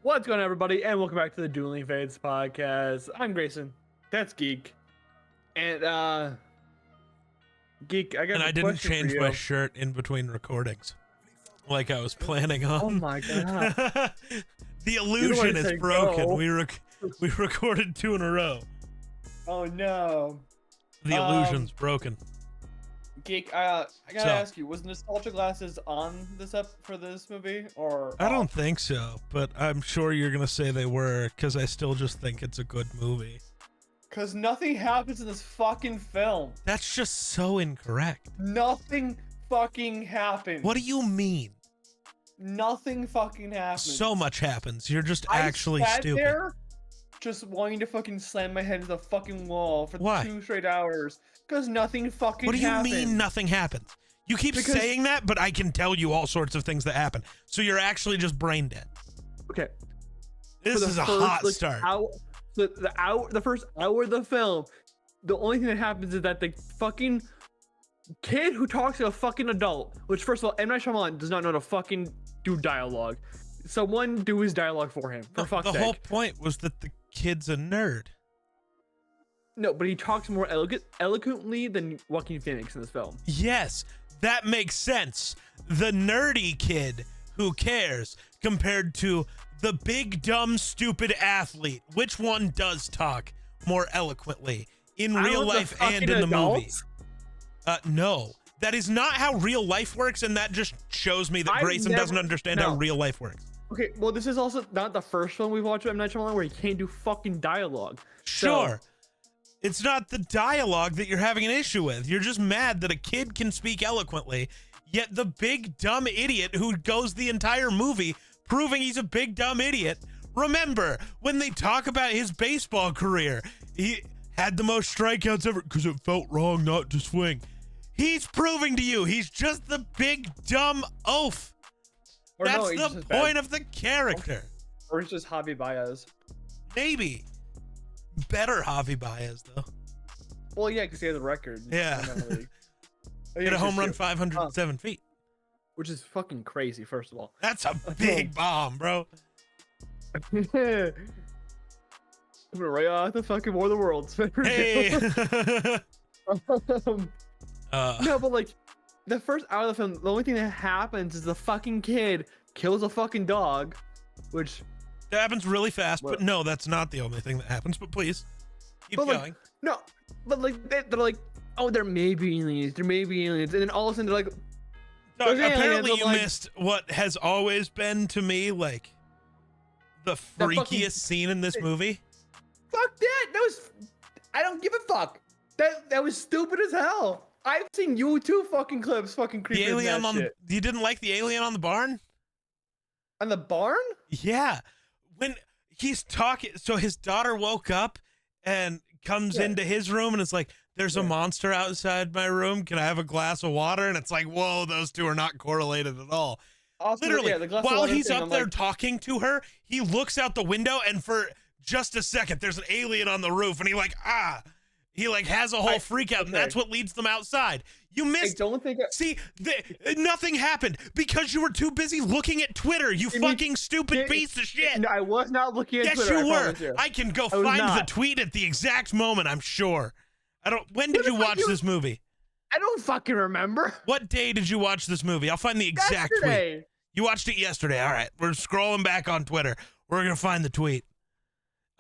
What's going on, everybody, and welcome back to the Dueling Fates podcast. I'm Grayson. That's Geek. And, Geek, I got And a I didn't question change for my you. shirt in between recordings, like I was planning on. Oh my god. The illusion is say broken. go. We recorded 2 in a row. Oh no. The illusion's broken. Geek, I gotta So- ask you, was nostalgia glasses on this for this movie, or I don't off? think so, but I'm sure you're gonna say they were, because I still just think it's a good movie. Because nothing happens in this fucking film. That's just so incorrect. Nothing fucking happens. What do you mean? Nothing fucking happens. So much happens. You're just I actually sat stupid. there just wanting to fucking slam my head into the fucking wall for Why? 2 straight hours. Because nothing fucking What do you happened. mean nothing happens? You keep Because- saying that, but I can tell you all sorts of things that happen. So you're actually just brain dead. Okay. This for the is a first, hot like, start. the first hour of the film, the only thing that happens is that the fucking kid who talks to a fucking adult, which first of all, M. Night Shyamalan does not know how to fucking do dialogue. Someone do his dialogue for him, for fuck's The sake. whole point was that the kid's a nerd. No, but he talks more eloquently than Joaquin Phoenix in this film. Yes, that makes sense. The nerdy kid who cares compared to the big, dumb, stupid athlete. Which one does talk more eloquently in I real want the life and fucking in the movie? adults. No. That is not how real life works, and that just shows me that I've Grayson doesn't never- understand how no. real life works. Okay, well, this is also not the first film we've watched with M. Night Shyamalan where he can't do fucking dialogue. Sure. It's not the dialogue that you're having an issue with. You're just mad that a kid can speak eloquently, yet the big dumb idiot who goes the entire movie proving he's a big dumb idiot. Remember, when they talk about his baseball career, he had the most strikeouts ever because it felt wrong not to swing. He's proving to you he's just the big dumb oaf. Or That's no, he's the just point bad. of the character. Or it's just Javi Baez. Maybe. Better Javi Baez, though. Well, yeah, because he has a record. Yeah. in the league. Oh, Hit yeah, a home it's run true. 507 feet. Which is fucking crazy, first of all. That's a big bomb, bro. Right off the fucking War of the Worlds. Hey. No, but like, the first hour of the film, the only thing that happens is the fucking kid kills a fucking dog, which... That happens really fast, What? but no, that's not the only thing that happens. But please, keep But, like, going. No, but like, they're like, oh, there may be aliens, there may be aliens, and then all of a sudden they're like, Dog, there's aliens, apparently I'm you like- missed what has always been to me like the That freakiest fucking- scene in this movie. fuck that, that was, I don't give a fuck. That was stupid as hell. I've seen YouTube fucking clips fucking The creepy alien that on shit. you didn't like the alien on the barn? On the barn? Yeah. When he's talking, so his daughter woke up and comes Yeah. into his room and it's like, there's a Yeah. monster outside my room. Can I have a glass of water? And it's like, whoa, those two are not correlated at all. Also, Literally, yeah, the glass of while water he's thing, up I'm there like, talking to her, he looks out the window and for just a second, there's an alien on the roof and he like has a whole freak out and okay. that's what leads them outside. You I missed. don't think. See, nothing happened because you were too busy looking at Twitter, you Give me- fucking stupid piece of shit. No, I was not looking at Yes, Twitter. you I were. promise you. I can go I was find the not. tweet at the exact moment, I'm sure. When did the you fuck watch you- this movie? I don't fucking remember. What day did you watch this movie? I'll find the exact tweet. Yesterday. You watched it yesterday. All right. We're scrolling back on Twitter. We're going to find the tweet.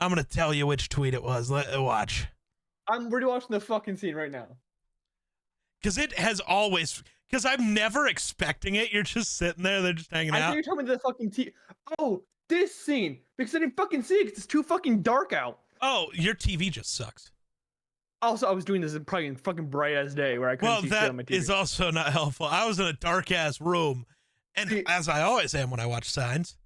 I'm going to tell you which tweet it was. Watch. I'm already watching the fucking scene right now. Because it has always, because I'm never expecting it. You're just sitting there. They're just hanging I out. think you're talking about the fucking Oh, this scene. Because I didn't fucking see it 'cause it's too fucking dark out. Oh, your TV just sucks. Also, I was doing this in probably a fucking bright ass day where I couldn't Well, see shit that on my TV. is also not helpful. I was in a dark ass room. And See- as I always am when I watch Signs.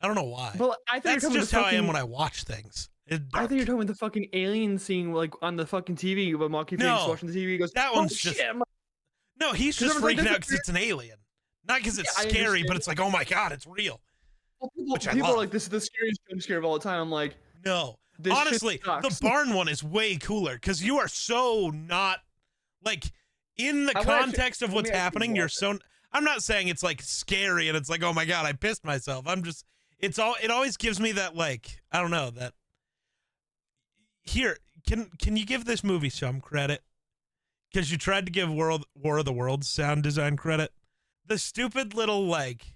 I don't know why. Well, I think That's just how I am when I watch things. It's I dark. think you're talking about the fucking alien scene, like on the fucking TV when Monkey Phoenix No, watching the TV. He goes, that "Oh, one's just- shit, I'm like, No, he's just Remember, like, freaking this out because it's an alien. Not because it's Yeah, I scary, understand. but it's like, oh my God, it's real. well, people, Which I people love. are like, this is the scariest jump scare of all time. I'm like, No. This shit Honestly, the sucks. barn one is way cooler because you are so not, like, in the I wanna context of let what's me actually happening, you're watch so, I'm not saying it's like scary and it's like, oh my God, I pissed myself. I'm just, It always gives me that, like, I don't know, that here, can you give this movie some credit? Because you tried to give War of the Worlds sound design credit. The stupid little, like,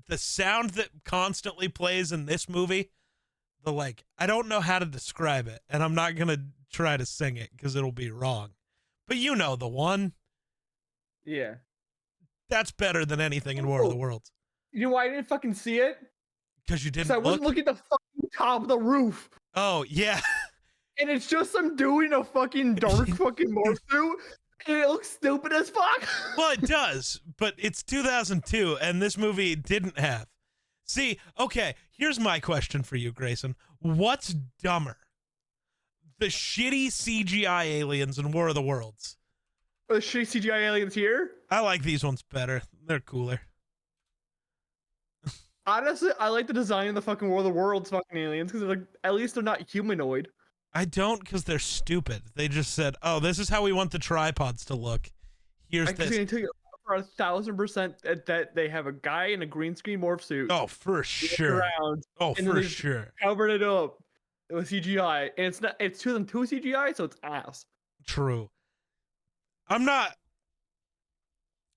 the sound that constantly plays in this movie, the, like, I don't know how to describe it, and I'm not gonna try to sing it because it'll be wrong. But you know the one. Yeah. That's better than anything in War of the Worlds. You know why I didn't fucking see it? Because you didn't I wasn't looking at the fucking top of the roof. Oh, yeah. And it's just some dude in a fucking dark fucking morph suit. And it looks stupid as fuck. Well, it does, but it's 2002, and this movie didn't have. See, okay, here's my question for you, Grayson. What's dumber? The shitty CGI aliens in War of the Worlds. The shitty CGI aliens here? I like these ones better. They're cooler. Honestly, I like the design of the fucking War of the Worlds fucking aliens because like at least they're not humanoid. I don't, because they're stupid. They just said, "Oh, this is how we want the tripods to look. Here's this." I can tell you for 1,000% that they have a guy in a green screen morph suit. Oh, for sure. Oh, for sure. Covered it up with CGI, and it's not. It's 2002 CGI, so it's ass. True. I'm not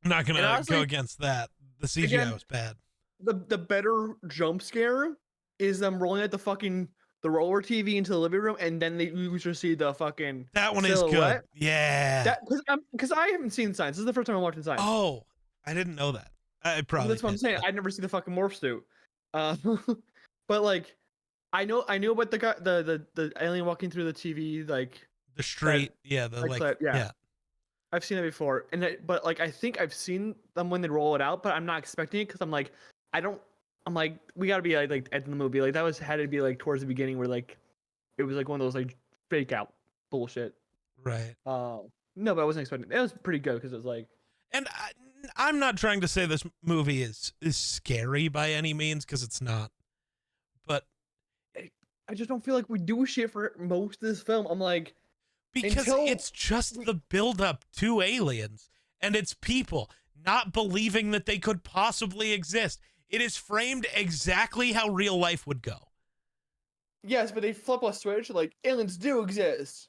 gonna honestly, go against that. The CGI was bad. The better jump scare is them rolling at the roller TV into the living room, and then you just see the fucking that one silhouette. is good. Yeah. Because I haven't seen Signs. This is the first time I'm watching Signs. Oh, I didn't know that. I probably. That's what I'm saying. I never see the fucking morph suit. But like, I know about the guy, the alien walking through the TV, like the street. Yeah. The like. Yeah. I've seen it before, but like I think I've seen them when they roll it out, but I'm not expecting it because I'm like, I'm like, we gotta be like at the movie, like that had to be like towards the beginning where like it was like one of those like fake out bullshit. Right. No, but I wasn't expecting. It was pretty good because it was like. And I'm not trying to say this movie is scary by any means because it's not, but I just don't feel like we do shit for most of this film. I'm like. Because it's just the build-up to aliens, and it's people not believing that they could possibly exist. It is framed exactly how real life would go. Yes, but they flip a switch, like, aliens do exist.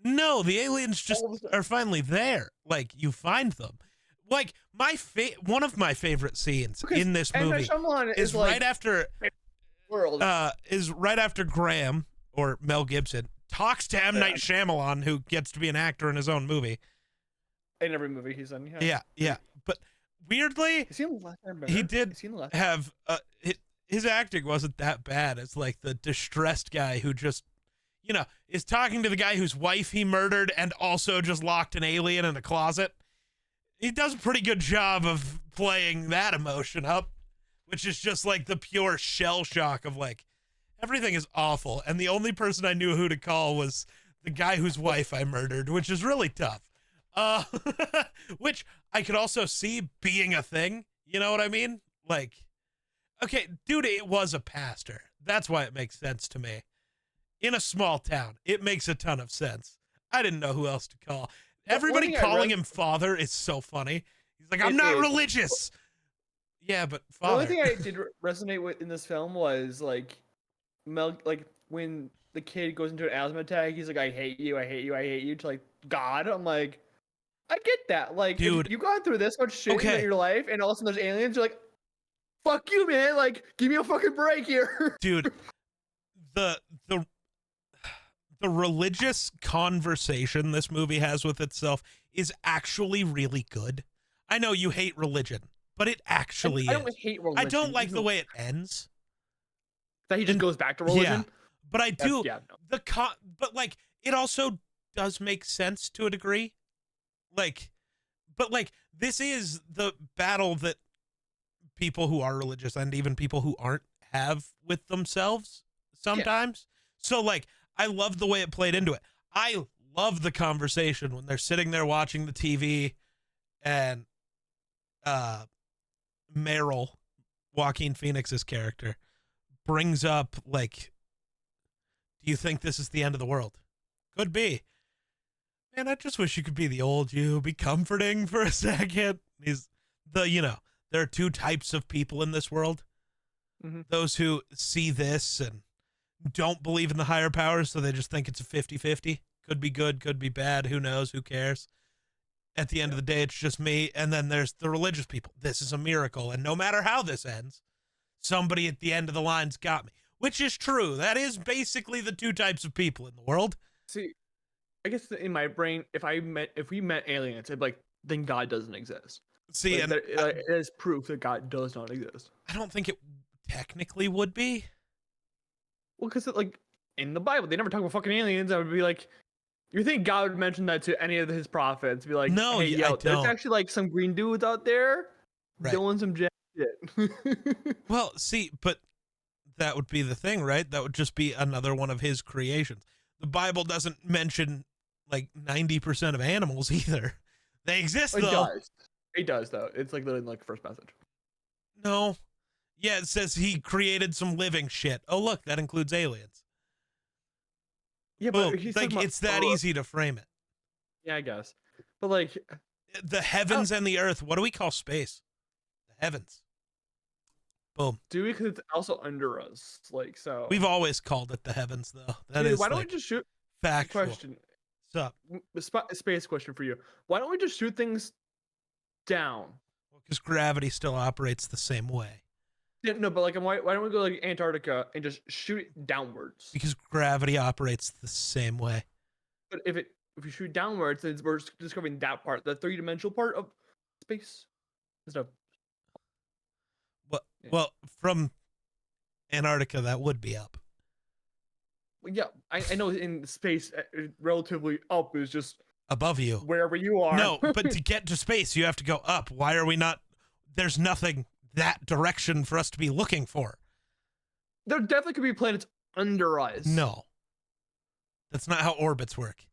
No, the aliens just are finally there. Like, you find them. Like, one of my favorite scenes in this movie is right after Graham, or Mel Gibson, talks to M. Night Shyamalan, who gets to be an actor in his own movie. In every movie he's in. Yeah. But weirdly, he did have his acting wasn't that bad. It's like the distressed guy who just, is talking to the guy whose wife he murdered and also just locked an alien in a closet. He does a pretty good job of playing that emotion up, which is just like the pure shell shock of like, everything is awful, and the only person I knew who to call was the guy whose wife I murdered, which is really tough. Which I could also see being a thing. You know what I mean? Like, okay, dude, it was a pastor. That's why it makes sense to me. In a small town, it makes a ton of sense. I didn't know who else to call. Everybody calling him father is so funny. He's like, I'm not religious. Yeah, but father. The only thing I did resonate with in this film was like, when the kid goes into an asthma attack, he's like, I hate you to like God. I'm like, I get that. Like, dude, you've gone through this much shit in your life, and all of a sudden there's aliens, you're like, fuck you, man. Like, give me a fucking break here. Dude, the religious conversation this movie has with itself is actually really good. I know you hate religion, but it actually I don't hate religion. I don't like the way it ends. That he just goes back to religion. Yeah, but I do. But like, it also does make sense to a degree. Like, but like, this is the battle that people who are religious and even people who aren't have with themselves sometimes. Yeah. So like, I love the way it played into it. I love the conversation when they're sitting there watching the TV, and Merrill, Joaquin Phoenix's character, brings up like, do you think this is the end of the world? Could be. Man, I just wish you could be the old you, be comforting for a second. He's the there are two types of people in this world. Mm-hmm. Those who see this and don't believe in the higher powers, so they just think it's a 50-50. Could be good, could be bad. Who knows? Who cares? At the end of the day, it's just me. And then there's the religious people. This is a miracle. And no matter how this ends, somebody at the end of the line's got me. Which is true. That is basically the two types of people in the world. See, I guess in my brain, if we met aliens, I'd be like, then God doesn't exist. See, like, and it is proof that God does not exist. I don't think it technically would be. Well, because like in the Bible, they never talk about fucking aliens. I would be like, you think God would mention that to any of his prophets? Be like, no, hey, I yo, don't. there's actually like some green dudes out there doing some jack shit. Well, see, but that would be the thing, right? That would just be another one of his creations. The Bible doesn't mention like 90% of animals either. They exist, though. It does, though. It's like literally like the first message. No. Yeah, it says he created some living shit. Oh, look, that includes aliens. Yeah, boom. but he's Like, it's that easy to frame it. Yeah, I guess. But like the heavens and the earth. What do we call space? The heavens. Boom. Do we? Because it's also under us. Like, so. We've always called it the heavens, though. That Dude, is why don't like, we just shoot? factual. Question. What's up? Space question for you. Why don't we just shoot things down? Because gravity still operates the same way. Yeah, no, but like, why don't we go like Antarctica and just shoot it downwards? Because gravity operates the same way. But if you shoot downwards, then we're discovering that part, the three-dimensional part of space and stuff. Well, from Antarctica, that would be up. Well, yeah, I know in space, relatively up is just above you, wherever you are. No, but to get to space, you have to go up. Why are we not? There's nothing that direction for us to be looking for. There definitely could be planets under us. No, that's not how orbits work.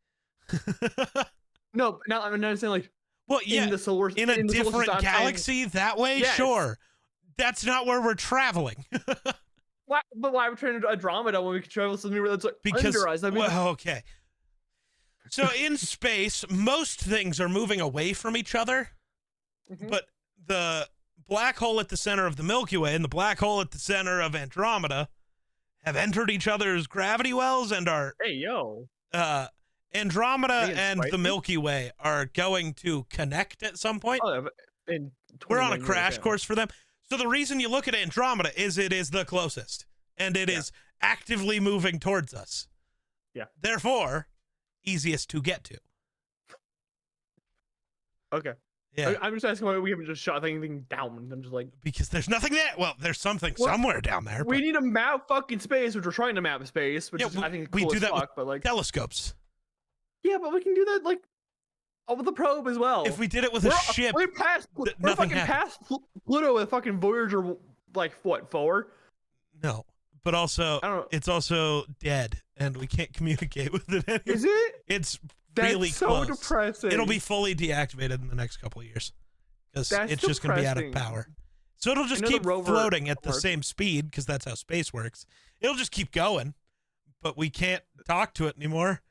No, now I'm not saying like. Well, yeah, in a different galaxy that way, yes. Sure. That's not where we're traveling. Why? But why are we trying to Andromeda when we can travel somewhere that's like under us? I mean, well, okay. So in space, most things are moving away from each other, but the black hole at the center of the Milky Way and the black hole at the center of Andromeda have entered each other's gravity wells and are Andromeda and the Milky Way are going to connect at some point. We're on a crash course for them. So the reason you look at Andromeda is it is the closest, and it is actively moving towards us. Yeah. Therefore, easiest to get to. Okay. Yeah. I'm just asking why we haven't just shot anything down. I'm just like, because there's nothing there. Well, there's something somewhere down there. We need to map fucking space, which we're trying to map space, which is, I think, cool we do as that fuck, with but like telescopes. Yeah, but we can do that like with the probe as well. If we did it with a ship, we're fucking past Pluto with fucking Voyager, like what, 4? No, but also it's also dead, and we can't communicate with it anymore. Is it? It's That's really so close. Depressing. It'll be fully deactivated in the next couple of years because it's just going to be out of power. So it'll just keep floating at the same speed because that's how space works. It'll just keep going, but we can't talk to it anymore.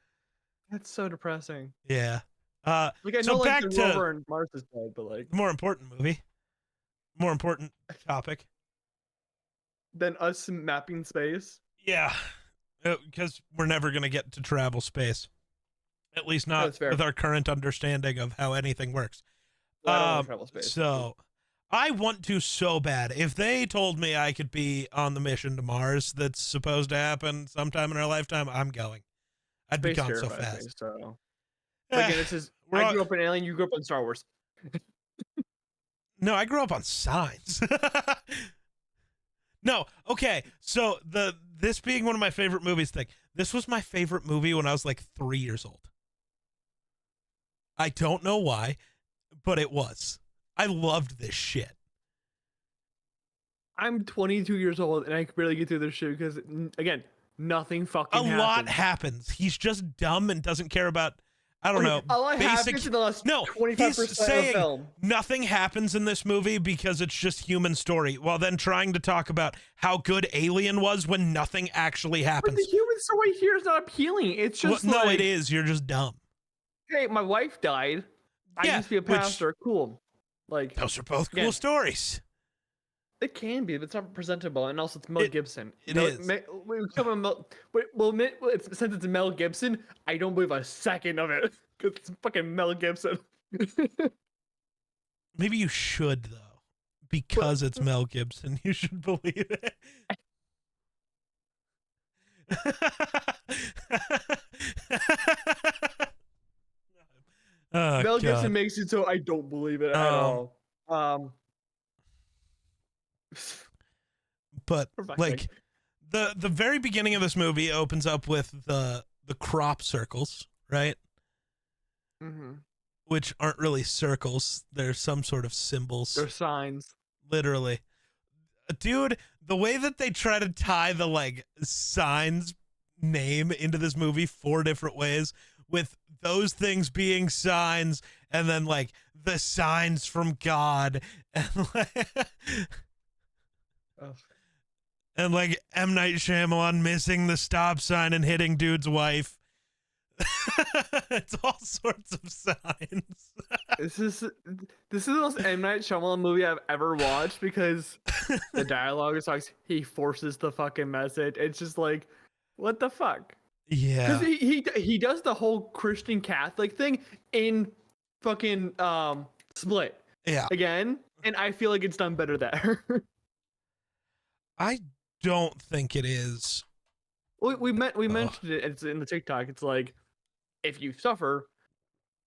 That's so depressing. Yeah. Like I know, like the rover and Mars is dead, but like more important movie, more important topic than us mapping space. Yeah, because we're never gonna get to travel space, at least not with our current understanding of how anything works. Well, I don't want to travel space. So I want to so bad. If they told me I could be on the mission to Mars that's supposed to happen sometime in our lifetime, I'm going. I'd be gone so fast. So. Again, this is I grew up in Alien, you grew up in Star Wars. No, I grew up on Signs. No, okay. So this being one of my favorite movies thing. This was my favorite movie when I was like 3 years old. I don't know why, but it was. I loved this shit. I'm 22 years old and I can barely get through this shit because again, nothing fucking happens. A lot happens. He's just dumb and doesn't care about I don't know. A lot happens in the last 25% he's saying of the film. Nothing happens in this movie because it's just human story, while then trying to talk about how good Alien was when nothing actually happens. But the human story here is not appealing. It's just no, it is. You're just dumb. Hey, my wife died. I used to be a pastor. Cool. Like, Those are both cool again, stories. it can be, but it's not presentable, and also it's Mel Gibson. It is. Since it's Mel Gibson, I don't believe a second of it. Cause it's fucking Mel Gibson. Maybe you should though, because it's Mel Gibson. You should believe it. Oh, Mel God. Gibson makes it so I don't believe it at all. But For fuck's like sake. the very beginning of this movie opens up with the crop circles, right? Mm-hmm. Which aren't really circles. They're some sort of symbols. They're signs. Literally. Dude, the way that they try to tie the like signs name into this movie 4 different ways, with those things being signs and then like the signs from God and like, Oh. and like M. Night Shyamalan missing the stop sign and hitting dude's wife. It's all sorts of signs. This is the most M. Night Shyamalan movie I've ever watched because the dialogue is like he forces the fucking message. It's just like, what the fuck? Yeah. Because he does the whole Christian Catholic thing in fucking Split Yeah. again, and I feel like it's done better there. I don't think it is. we mentioned it. It's in the TikTok. It's like, if you suffer,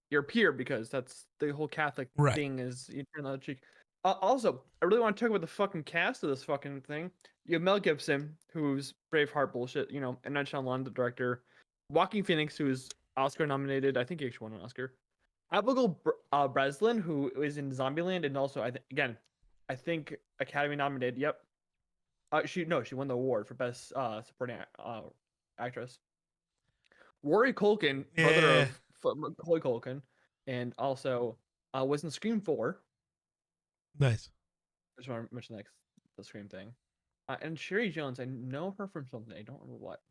you're pure, because that's the whole Catholic Right. thing, is you turn the other cheek. Also, I really want to talk about the fucking cast of this fucking thing. You have Mel Gibson, who's Braveheart bullshit, and Night Shyamalan, the director. Joaquin Phoenix, who's Oscar nominated. I think he actually won an Oscar. Abigail Breslin, who is in Zombieland, and also I think Academy nominated. Yep. She won the award for best supporting actress. Rory Culkin, brother of Macaulay Culkin, and also was in Scream 4. Nice. I just want to mention the Scream thing. And Sherry Jones, I know her from something. I don't remember what.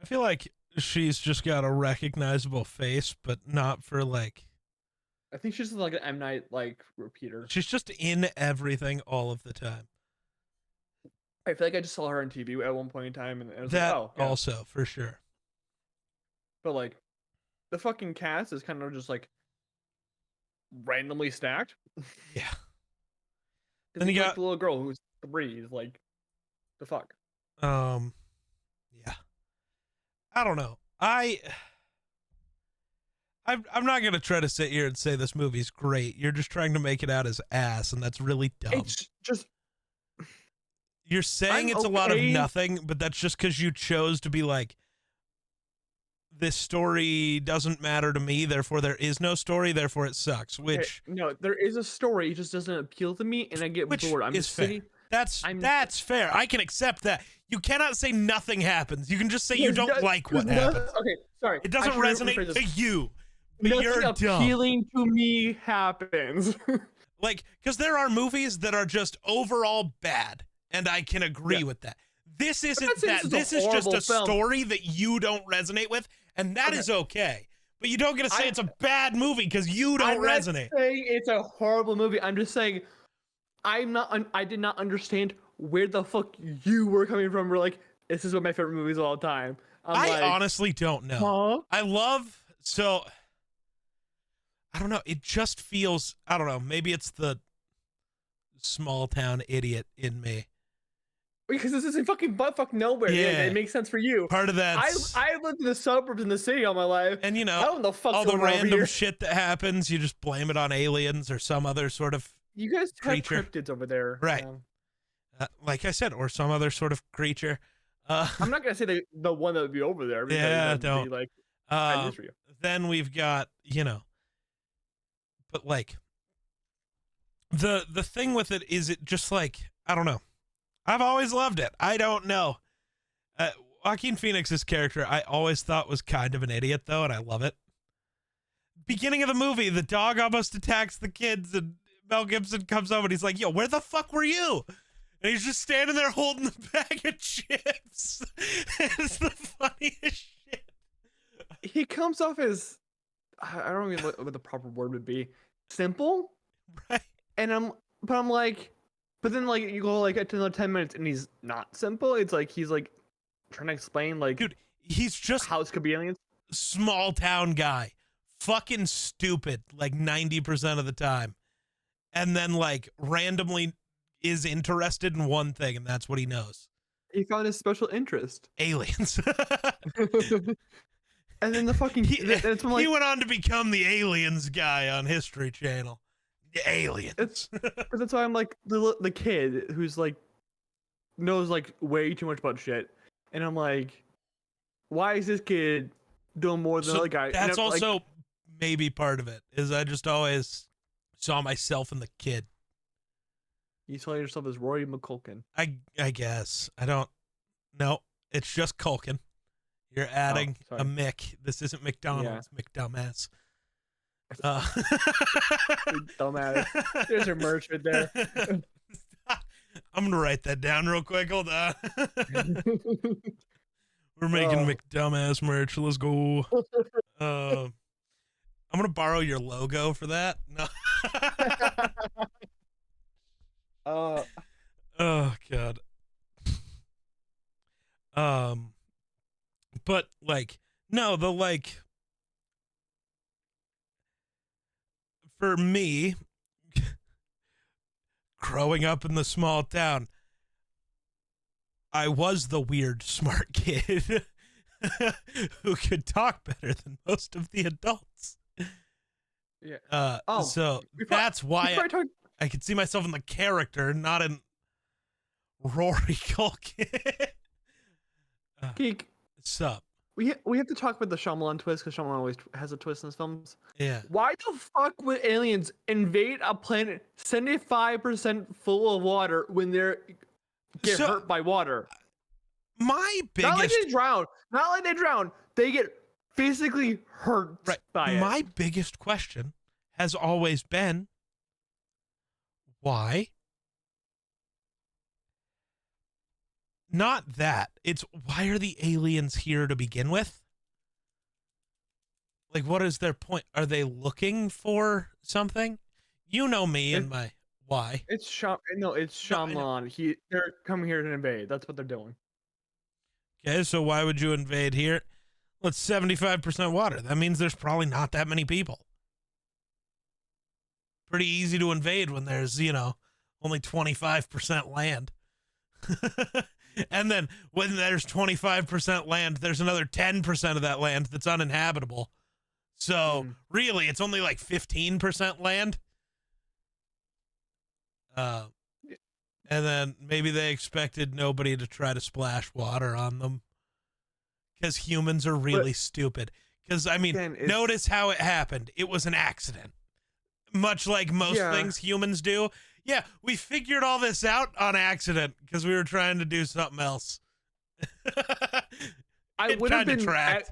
I feel like she's just got a recognizable face, but not for like. I think she's like an M. Night like repeater. She's just in everything all of the time. I feel like I just saw her on TV at one point in time, and I was That like, oh, yeah. also for sure. But like, the fucking cast is kind of just like randomly stacked. Yeah. Then you got the little girl who's 3. Is like, the fuck. Yeah. I don't know. I'm not gonna try to sit here and say this movie's great. You're just trying to make it out as ass, and that's really dumb. It's just. You're saying it's a lot of nothing, but that's just because you chose to be like, this story doesn't matter to me, therefore there is no story, therefore it sucks. Which no, there is a story, it just doesn't appeal to me, and I get bored. I'm just fair. sitting. That's fair. I can accept that. You cannot say nothing happens. You can just say you don't like what happens. Okay, sorry. It doesn't resonate to you. But nothing you're appealing to me happens. Like, because there are movies that are just overall bad, and I can agree with that. This isn't that. This is just a story that you don't resonate with, and that is okay. But you don't get to say it's a bad movie because you don't resonate. I'm not saying it's a horrible movie. I'm just saying I did not understand where the fuck you were coming from. We're like, this is one of my favorite movies of all time. I honestly don't know. I don't know. It just feels, I don't know. Maybe it's the small town idiot in me. Because this is in fucking buttfuck nowhere. Yeah, it makes sense for you. Part of that. I lived in the suburbs in the city all my life. And I don't know all the random shit that happens, you just blame it on aliens or some other sort of You guys creature. have cryptids over there. Right. Like I said, or some other sort of creature. I'm not going to say the one that would be over there. Yeah, don't. Be like, for you. Then we've got, but like, the thing with it is it just like, I don't know. I've always loved it. I don't know. Joaquin Phoenix's character, I always thought was kind of an idiot, though, and I love it. Beginning of the movie, the dog almost attacks the kids, and Mel Gibson comes over, and he's like, yo, where the fuck were you? And he's just standing there holding the bag of chips. It's the funniest shit. He comes off as I don't even know what the proper word would be. Simple. Right. And I'm like, but then like you go like to another 10 minutes and he's not simple. It's like he's like trying to explain like Dude, he's just how it could be aliens. small town guy. Fucking stupid like 90% of the time. And then like randomly is interested in one thing, and that's what he knows. He found his special interest. Aliens. And then the fucking that's when, like, he went on to become the aliens guy on History Channel. The aliens. that's why I'm like the kid who's like knows like way too much about shit, and I'm like, why is this kid doing more than the other guy? That's and also maybe part of it. Is I just always saw myself in the kid. You saw yourself as Rory McCulkin. I guess I don't. No, it's just Culkin. You're adding a Mick. This isn't McDonald's. Yeah. McDumbass. Dumbass. There's your merch right there. I'm gonna write that down real quick. Hold on. We're making McDumbass merch. Let's go. I'm gonna borrow your logo for that. No. Oh God. But like, no, the like, for me, growing up in the small town, I was the weird smart kid who could talk better than most of the adults. Yeah. So that's why I could see myself in the character, not in Rory Culkin. Geek. What's up? We have to talk about the Shyamalan twist, because Shyamalan always has a twist in his films. Yeah. Why the fuck would aliens invade a planet 75% full of water when they're get hurt by water? My biggest... Not like they drown. Not like they drown. They get physically hurt by it. My biggest question has always been, why? Not that. It's why are the aliens here to begin with? Like, what is their point? Are they looking for something? You know me and my why. It's Shyamalan. They're coming here to invade. That's what they're doing. Okay, so why would you invade here? Well, it's 75% water. That means there's probably not that many people. Pretty easy to invade when there's, only 25% land. And then when there's 25% land, there's another 10% of that land that's uninhabitable. So really, it's only like 15% land. And then maybe they expected nobody to try to splash water on them because humans are really stupid. Because, notice how it happened. It was an accident. Much like most things humans do. Yeah, we figured all this out on accident because we were trying to do something else. I would have been. I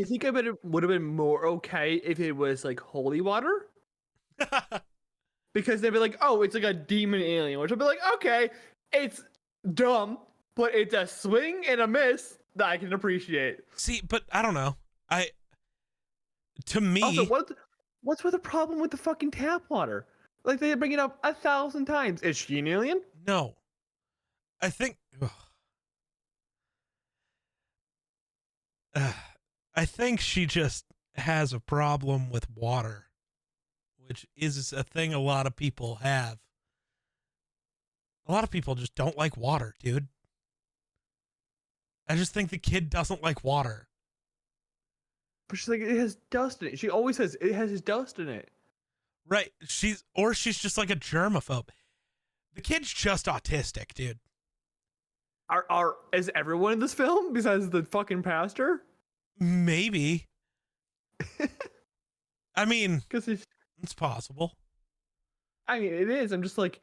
think I would have been more okay if it was like holy water, because they'd be like, "Oh, it's like a demon alien," which I'd be like, "Okay, it's dumb, but it's a swing and a miss that I can appreciate." See, but I don't know. To me, also, what's with the problem with the fucking tap water? Like, they bring it up 1,000 times. Is she an alien? No. I think... I think she just has a problem with water, which is a thing a lot of people have. A lot of people just don't like water, dude. I just think the kid doesn't like water. But she's like, it has dust in it. She always says, it has his dust in it. Right. She's just like a germaphobe. The kid's just autistic, dude. Is everyone in this film besides the fucking pastor? Maybe. I mean, because it's possible. I mean, it is. I'm just like,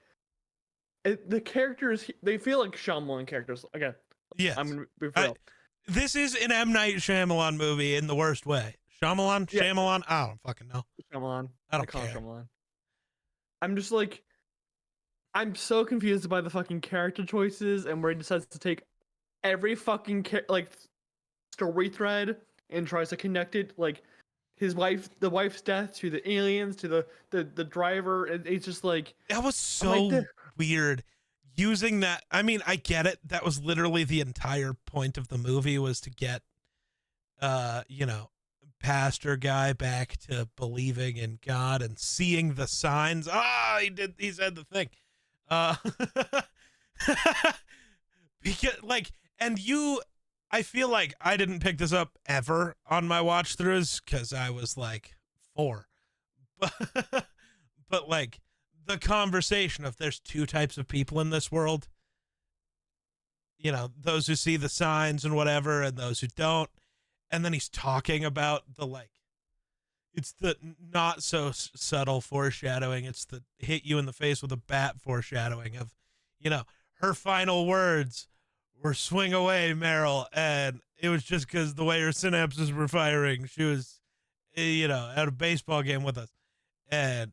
the characters, they feel like Shyamalan characters. Again, yeah. I'm gonna be real. This is an M. Night Shyamalan movie in the worst way. Shyamalan? Yeah. Shyamalan? I don't fucking know. Shyamalan. I don't care. Shyamalan. I'm just like, I'm so confused by the fucking character choices and where he decides to take every fucking story thread and tries to connect it, like the wife's death to the aliens to the driver. It's just like That was I'm so weird. Using that, I mean, I get it. That was literally the entire point of the movie, was to get, you know, pastor guy back to believing in God and seeing the signs. Ah, he said the thing. Uh, because like, and I feel like I didn't pick this up ever on my watch throughs because I was like 4, but like the conversation of there's 2 types of people in this world, you know, those who see the signs and whatever, and those who don't. And then he's talking about the like, it's the not so subtle foreshadowing. It's the hit you in the face with a bat foreshadowing of, you know, her final words were "swing away, Merrill," and it was just because the way her synapses were firing. She was, you know, at a baseball game with us, and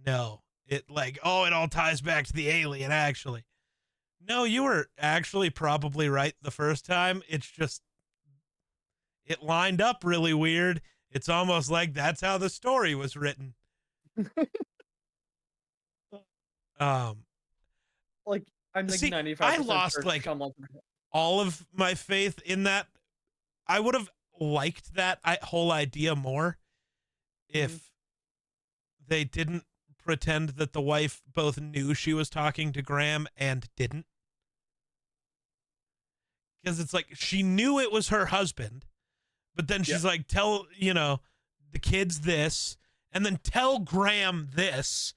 no, it like, oh, it all ties back to the alien. Actually, no, you were actually probably right the first time. It's just it lined up really weird. It's almost like that's how the story was written. like I'm like See, 95% I lost sure like Shyamalan- all of my faith in that. I would have liked that whole idea more if they didn't pretend that the wife both knew she was talking to Graham and didn't. Because it's like she knew it was her husband, but then she's like, tell, you know, the kids this, and then tell Graham this,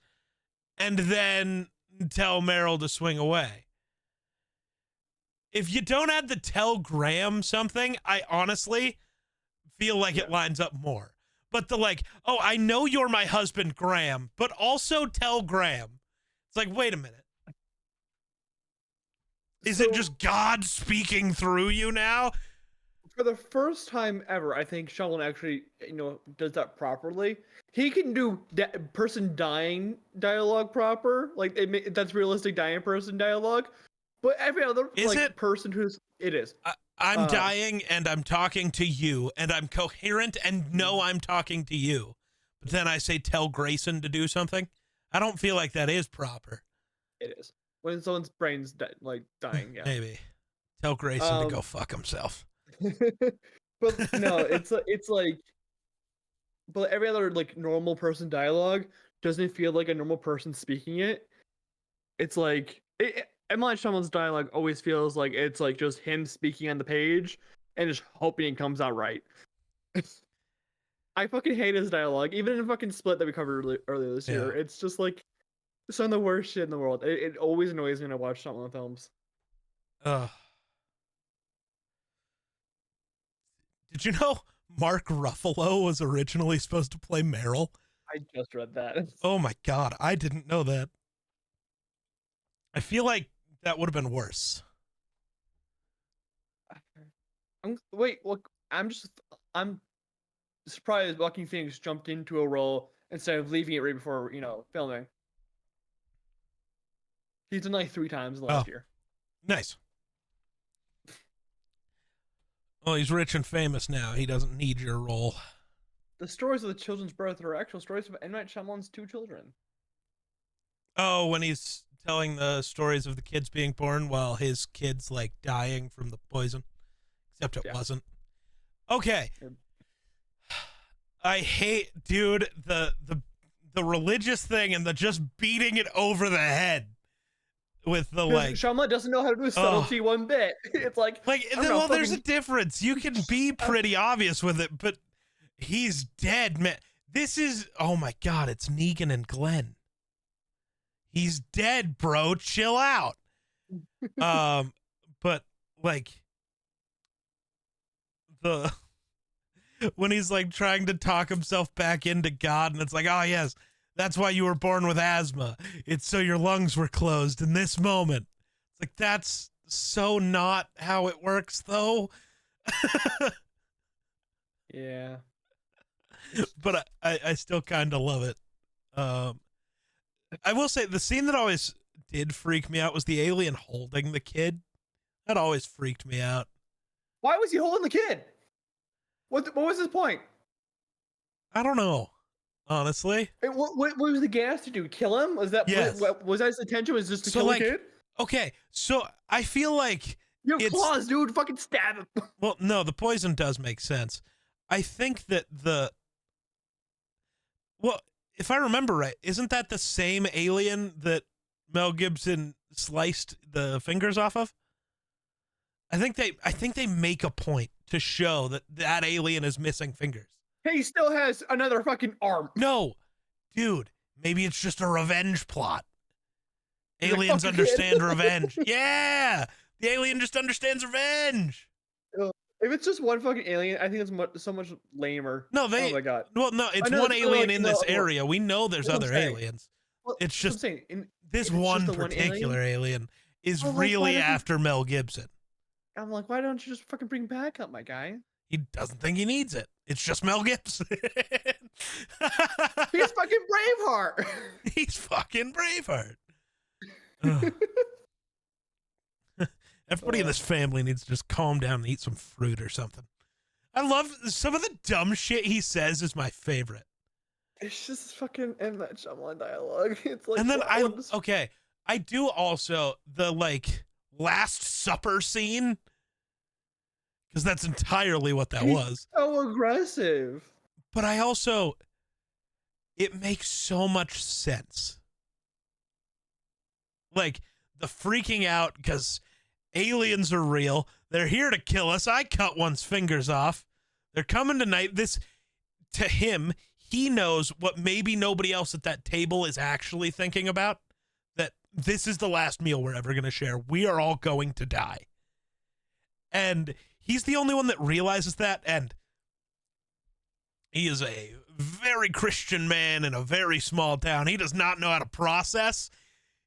and then tell Merrill to swing away. If you don't add the tell Graham something, I honestly feel like it lines up more. But the like, oh, I know you're my husband, Graham, but also tell Graham. It's like, wait a minute. Is it just God speaking through you now? For the first time ever, I think Shyamalan actually, you know, does that properly. He can do person dying dialogue proper, like that's realistic dying person dialogue. But every other person who's it is. I'm dying and I'm talking to you and I'm coherent and know I'm talking to you. But then I say tell Grayson to do something. I don't feel like that is proper. It is. When someone's brain's dying, yeah. Maybe. Tell Grayson to go fuck himself. But no, it's like but every other like normal person dialogue doesn't feel like a normal person speaking it. It's like M. Night Shyamalan's dialogue always feels like it's like just him speaking on the page and just hoping it comes out right. I fucking hate his dialogue, even in fucking Split that we covered earlier this year. It's just like some of the worst shit in the world. It always annoys me when I watch Shyamalan films. Did you know Mark Ruffalo was originally supposed to play Merrill? I just read that. Oh my god, I didn't know that. I feel like that would have been worse. I'm surprised Joaquin Phoenix jumped into a role instead of leaving it right before, you know, filming. He's done like 3 times in the last year. Nice. Well, he's rich and famous now. He doesn't need your role. The stories of the children's birth are actual stories of M. Night Shyamalan's 2 children. Oh, when he's telling the stories of the kids being born while his kid's like dying from the poison. Except it wasn't. Okay. I hate, dude, the religious thing and the just beating it over the head with the like. Shyamalan doesn't know how to do subtlety one bit. It's like well, there's a difference. You can be pretty obvious with it, but he's dead, man. This is, oh my god, it's Negan and Glenn. He's dead, bro. Chill out. But like when he's like trying to talk himself back into God, and it's like, oh yes, that's why you were born with asthma. It's so your lungs were closed in this moment. It's like, that's so not how it works, though. Yeah. But I still kind of love it. I will say the scene that always did freak me out was the alien holding the kid. That always freaked me out. Why was he holding the kid? What was his point? I don't know, honestly. What was the gas to do? Kill him? Was that Yes. was that his intention? Was just to So, kill like, the kid? Okay, so I feel like You have it's claws, dude. Fucking stab him. well, no, the poison does make sense. I think that well, if I remember right, isn't that the same alien that Mel Gibson sliced the fingers off of? I think they make a point to show that that alien is missing fingers. He still has another fucking arm. No, dude, maybe it's just a revenge plot. He's like, Aliens "Fuck you, understand kid." revenge. Yeah, the alien just understands revenge. If it's just one fucking alien, I think it's so much lamer. No, Oh my god. well, no, it's I know one it's alien like, in this area. We know there's That's what other I'm saying. aliens. Well, It's that's what I'm just saying. this if it's one just the particular alien is Well, like, why really doesn't- after Mel Gibson. I'm like, why don't you just fucking bring back up, my guy? He doesn't think he needs it. It's just Mel Gibson. He's fucking Braveheart. He's fucking Braveheart. Ugh. Everybody in this family needs to just calm down and eat some fruit or something. I love some of the dumb shit he says is my favorite. It's just fucking M. Night Shyamalan dialogue. It's like, And then what- I do also the like Last Supper scene, because that's entirely what that He's was. so aggressive. But I also, it makes so much sense. Like the freaking out because aliens are real. They're here to kill us. I cut one's fingers off. They're coming tonight. This, to him, he knows what maybe nobody else at that table is actually thinking about. That this is the last meal we're ever going to share. We are all going to die. And he's the only one that realizes that. And he is a very Christian man in a very small town. He does not know how to process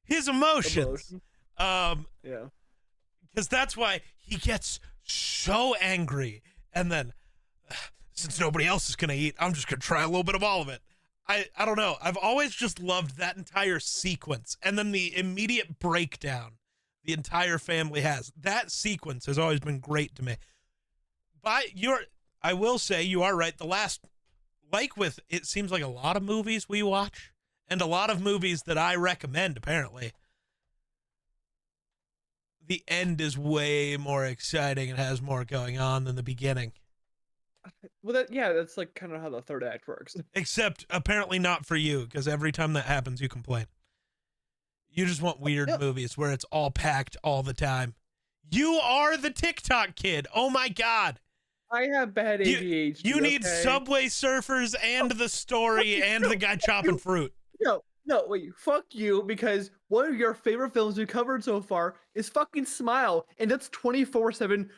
his emotions. Yeah. Because that's why he gets so angry. And then, since nobody else is going to eat, I'm just going to try a little bit of all of it. I don't know. I've always just loved that entire sequence. And then the immediate breakdown the entire family has. That sequence has always been great to me. But I will say you are right. The last, like with, it seems like a lot of movies we watch and a lot of movies that I recommend, apparently, the end is way more exciting and has more going on than the beginning. Well, that's like kind of how the third act works. Except apparently not for you, because every time that happens, you complain. You just want weird movies where it's all packed all the time. You are the TikTok kid. Oh my God. I have bad ADHD. You need Subway Surfers and the story and the guy chopping fruit. No, wait, fuck you, because one of your favorite films we covered so far is fucking Smile, and that's 24/7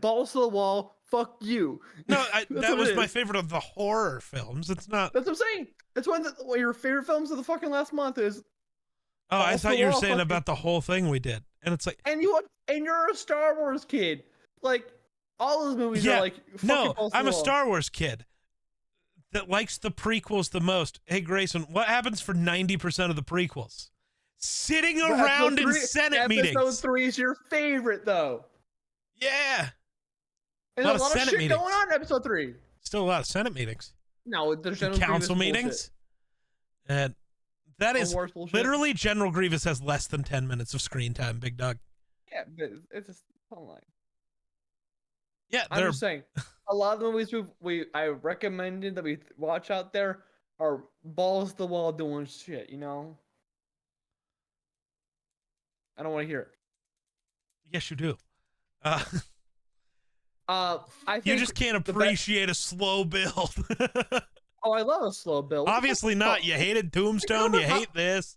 balls to the wall. Fuck you. No, that was my is. favorite of the horror films. It's not. That's what I'm saying. That's one of your favorite films of the fucking last month is. Oh, I Balls to thought the you were wall, saying fuck about the whole thing we did, and it's like, And you're a Star Wars kid. Like all those movies are like fucking no, balls to I'm the a wall. Star Wars kid that likes the prequels the most. Hey, Grayson, what happens for 90% of the prequels? Sitting But around episode in three- Senate meetings. Episode 3 is your favorite though. Yeah. And Lot a of lot of Senate shit meetings. going on in episode 3. Still a lot of Senate meetings. No, there's And General council Grievous meetings. And that bullshit. is Wars bullshit. literally General Grievous has less than 10 minutes of screen time, big dog. Yeah, but it's just online. Yeah, I'm they're just saying, a lot of the movies I recommended that we watch out there are balls to the wall doing shit. You know. I don't want to hear it. yes, you do. I think You just can't the appreciate a slow build. Oh, I love a slow build. Obviously not. You hated Tombstone. You hate this.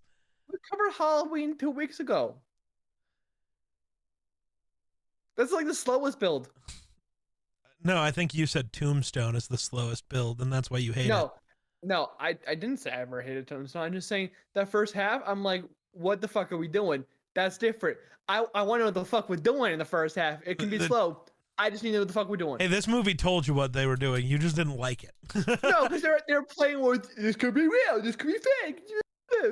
We covered Halloween 2 weeks ago. That's like the slowest build. No, I think you said Tombstone is the slowest build, and that's why you hate it. No, I didn't say I ever hated Tombstone. I'm just saying that first half, I'm like, what the fuck are we doing? That's different. I want to know what the fuck we're doing in the first half. It can be slow. I just need to know what the fuck we're doing. Hey, this movie told you what they were doing. You just didn't like it. No, because they're playing with this could be real, this could be fake.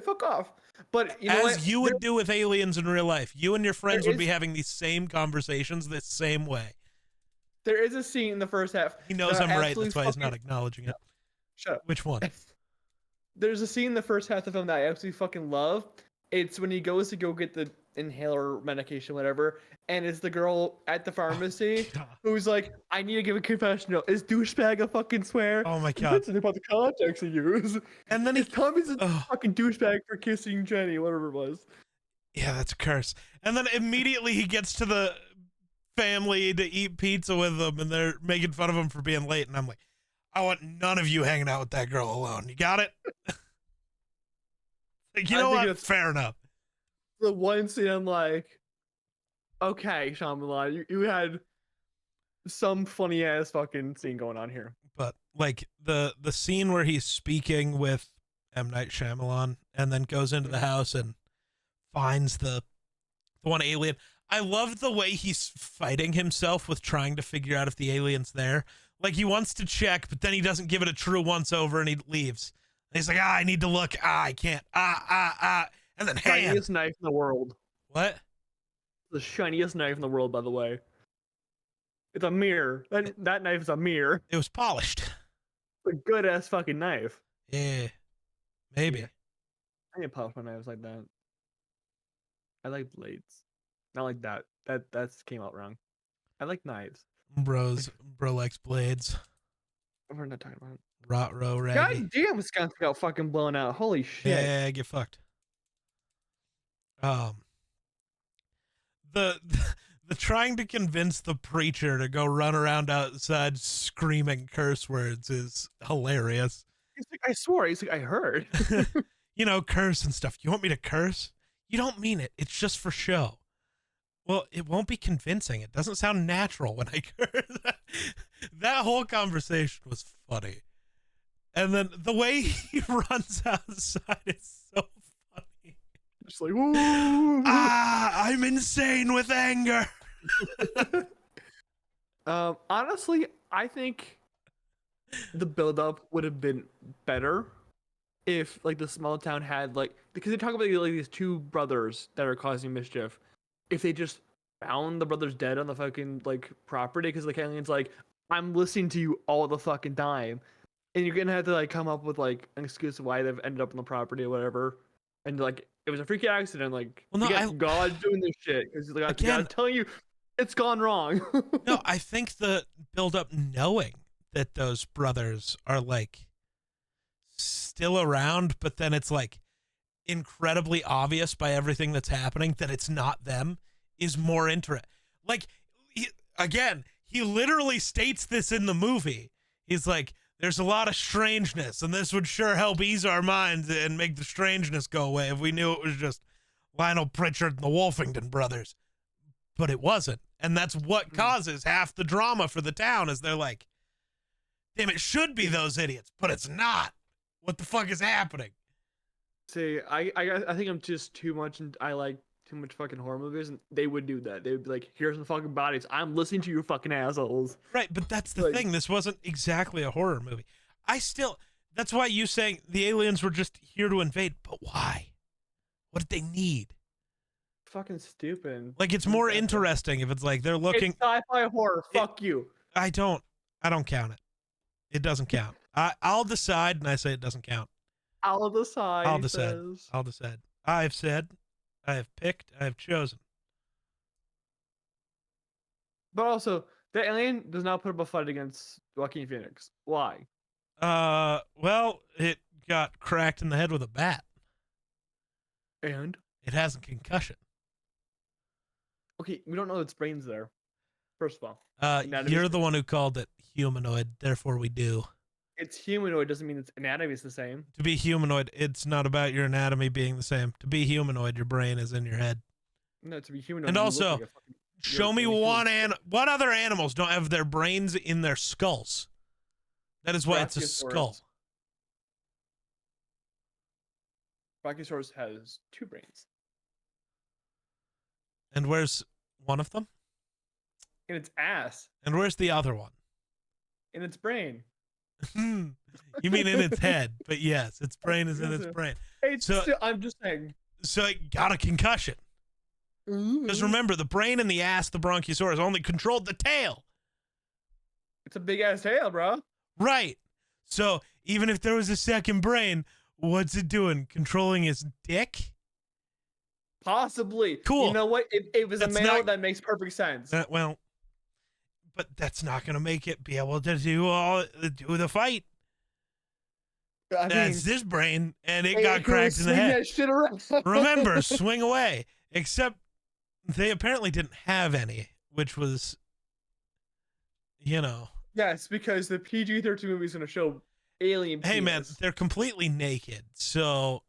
Fuck off. But you know what? As you would do with aliens in real life. You and your friends There would be is- having these same conversations the same way. There is a scene in the first half. He knows that I'm right. absolutely That's why he's not fucking- acknowledging it. Shut up. Which one? There's a scene in the first half of the film that I absolutely fucking love. It's when he goes to go get the inhaler medication, whatever, and it's the girl at the pharmacy God. who's like, "I need to give a confessional. Is douchebag a fucking swear?" Oh my It God. depends upon the context you use. And then he, His Tommy's a oh, fucking douchebag for kissing Jenny, whatever it was. yeah, that's a curse. And then immediately he gets to the family to eat pizza with them, and they're making fun of him for being late. And I'm like, I want none of you hanging out with that girl alone. You got it? Like, you know what? Fair enough. The one scene I'm like, okay, Shyamalan, you had some funny ass fucking scene going on here. But like the scene where he's speaking with M. Night Shyamalan and then goes into the house and finds the one alien. I love the way he's fighting himself with trying to figure out if the alien's there. Like, he wants to check, but then he doesn't give it a true once over and he leaves. And he's like, I need to look. I can't. And then Shiniest knife in the world. What? The shiniest knife in the world, by the way. It's a mirror. That knife is a mirror. It was polished. It's a good ass fucking knife. Yeah. Maybe. Yeah. I need to polish my knives like that. I like blades. Not like that. That came out wrong. I like knives. Bro likes blades. We're not talking about it. Rot row raggy. God damn, Wisconsin got fucking blown out. Holy shit. Yeah, get fucked. The trying to convince the preacher to go run around outside screaming curse words is hilarious. He's like, I swore. He's like, I heard. You know, curse and stuff. You want me to curse? You don't mean it. It's just for show. Well, it won't be convincing. It doesn't sound natural when I curse. That whole conversation was funny. And then the way he runs outside is so funny. Just like, ooh. I'm insane with anger. Honestly, I think the build-up would have been better if, like, the small town had, like, because they talk about like these two brothers that are causing mischief. If they just found the brothers dead on the fucking like property, because the alien's like, I'm listening to you all the fucking time, and you're gonna have to like come up with like an excuse why they've ended up on the property or whatever, and like it was a freaky accident. Like, well, no, God's doing this shit because like, again, I'm telling you, it's gone wrong. No, I think the build up knowing that those brothers are like still around, but then it's like incredibly obvious by everything that's happening that it's not them is more interesting. Like, he literally states this in the movie. He's like, there's a lot of strangeness, and this would sure help ease our minds and make the strangeness go away if we knew it was just Lionel Pritchard and the Wolfington brothers. But it wasn't. And that's what causes half the drama for the town, is they're like, damn, it should be those idiots, but it's not. What the fuck is happening? See, I think I'm just too much, and I like too much fucking horror movies, and they would do that. They would be like, here's the fucking bodies. I'm listening to you fucking assholes. Right, but that's the thing. This wasn't exactly a horror movie. That's why you saying the aliens were just here to invade, but why? What did they need? Fucking stupid. Like, it's more interesting if it's like they're looking. It's sci-fi horror. Fuck you. I don't count it. It doesn't count. I'll decide, and I say it doesn't count. I'll decide. I'll decide. I've said. I have picked. I have chosen. But also, the alien does not put up a fight against Joaquin Phoenix. Why? Well, it got cracked in the head with a bat. And? It has a concussion. Okay, we don't know its brain's there. First of all. You're the one who called it humanoid, therefore we do. It's humanoid doesn't mean its anatomy is the same. To be humanoid, it's not about your anatomy being the same. To be humanoid, your brain is in your head. No, to be humanoid. And also, show me what other animals don't have their brains in their skulls? That is why it's a skull. Brachiosaurus has 2 brains. And where's one of them? In its ass. And where's the other one? In its brain. You mean in its head, but yes, its brain is in its brain. I'm just saying. So it got a concussion. Because remember, the brain and the ass, the Bronchiosaurus, only controlled the tail. It's a big ass tail, bro. Right. So even if there was a second brain, what's it doing? Controlling his dick? Possibly. Cool. You know what? If it was That's a male, not- that makes perfect sense. Well, but that's not going to make it be able to do the fight. I mean, That's this brain, and it hey, got cracked in the swing head. that shit around. Remember, swing away. Except they apparently didn't have any, which was, Yes, because the PG-13 movie is going to show alien penis. Hey, man, they're completely naked, so...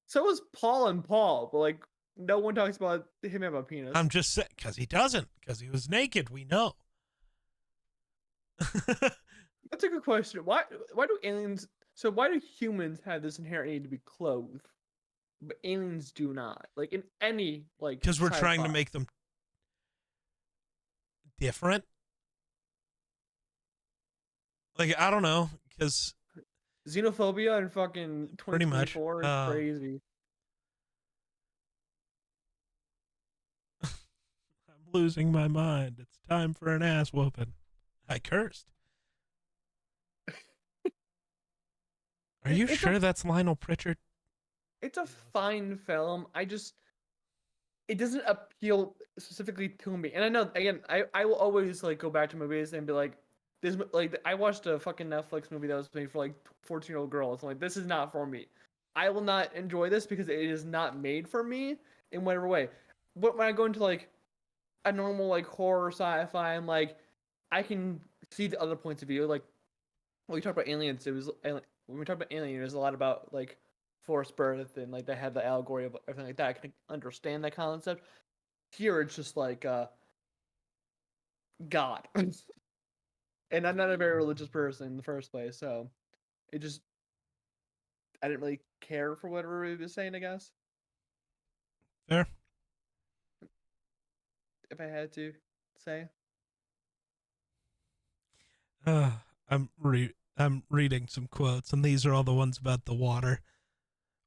So is Paul and Paul, but, like, no one talks about him having a penis. I'm just saying, because he doesn't, because he was naked, we know. That's a good question. Why do aliens... So why do humans have this inherent need to be clothed, but aliens do not? Like, in any, like... Because we're trying to sci-fi. make them different. Like, I don't know, because... Xenophobia in fucking Pretty much. 2024 is crazy. I'm losing my mind. It's time for an ass whooping. I cursed. Are you sure that's Lionel Pritchard? It's a fine film. It doesn't appeal specifically to me. And I know, again, I will always like go back to movies and be like, this, like, I watched a fucking Netflix movie that was made for like 14-year-old girls. I'm like, this is not for me. I will not enjoy this because it is not made for me in whatever way. But when I go into like a normal like horror sci-fi, I'm like, I can see the other points of view. Like when we talked about aliens, when we talk about alien, there's a lot about like forced birth and like they have the allegory of everything like that. I can understand that concept. Here it's just like God. And I'm not a very religious person in the first place, so I didn't really care for whatever he was saying, I guess. Fair. If I had to say. I'm reading some quotes, and these are all the ones about the water.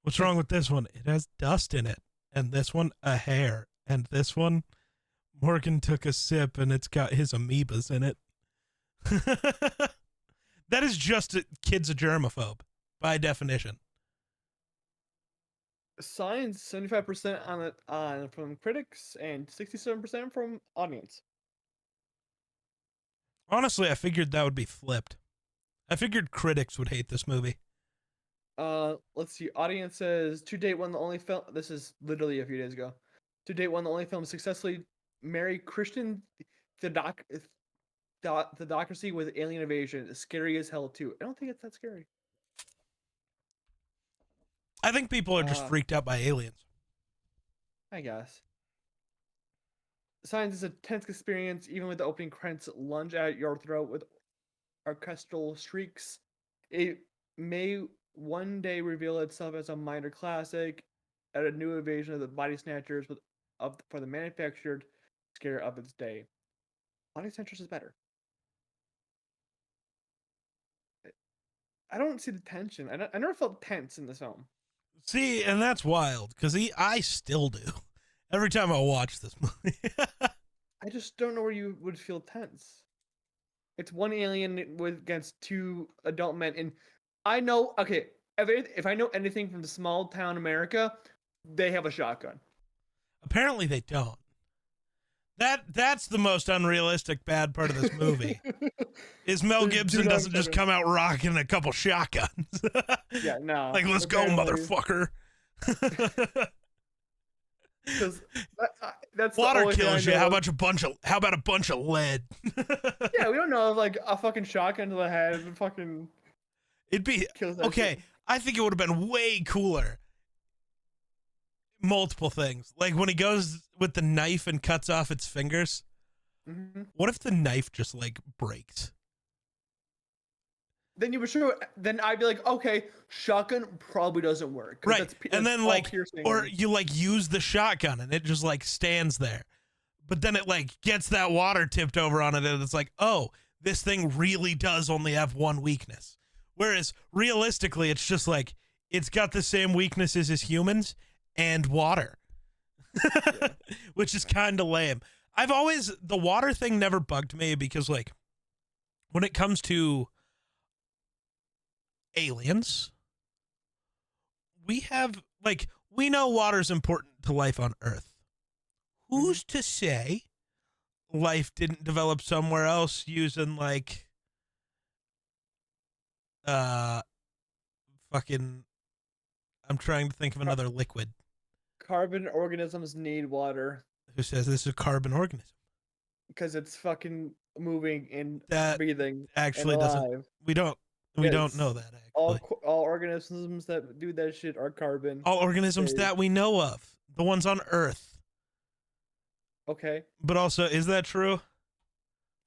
What's wrong with this one? It has dust in it, and this one a hair, and this one Morgan took a sip, and it's got his amoebas in it. That is just a kid's a germaphobe by definition. Science 75% on from critics and 67% from audience. Honestly, I figured that would be flipped. I figured critics would hate this movie. Let's see. Audience says to date one of the only film. This is literally a few days ago. To date one of the only films successfully marry Christian theocracy with alien invasion. It's scary as hell too. I don't think it's that scary. I think people are just freaked out by aliens. I guess. Science is a tense experience, even with the opening credits lunge at your throat with orchestral shrieks. It may one day reveal itself as a minor classic, at a new invasion of the body snatchers for the manufactured scare of its day. Body snatchers is better. I don't see the tension. I never felt tense in this film. See, and that's wild, because I still do. Every time I watch this movie. I just don't know where you would feel tense. It's one alien against two adult men. And I know, okay, if I know anything from the small town America, they have a shotgun. Apparently they don't. That's the most unrealistic bad part of this movie. Is Mel Gibson doesn't just come out rocking a couple shotguns. Yeah, no. Like, let's go, motherfucker. That's water kills you. How about a bunch of lead? Yeah, we don't know if like a fucking shotgun to the head and fucking. It'd be okay. Shit. I think it would have been way cooler. Multiple things, like when he goes with the knife and cuts off its fingers. Mm-hmm. What if the knife just like breaks? Then you were sure. Then I'd be like, okay, shotgun probably doesn't work. Right, that's and then like, or you like use the shotgun and it just like stands there, but then it like gets that water tipped over on it and it's like, oh, this thing really does only have one weakness. Whereas realistically, it's just like it's got the same weaknesses as humans and water, yeah. Which is kind of lame. The water thing never bugged me because like when it comes to aliens. We have, like, we know water's important to life on Earth. Who's to say life didn't develop somewhere else using, like, fucking, I'm trying to think of another liquid. Carbon organisms need water Who says this is a carbon organism? because it's fucking moving and That breathing actually and doesn't, alive. we don't Yes. know that, All actually. all organisms that do that shit are carbon. All organisms based. that we know of, the ones on Earth. Okay, But also, is that true?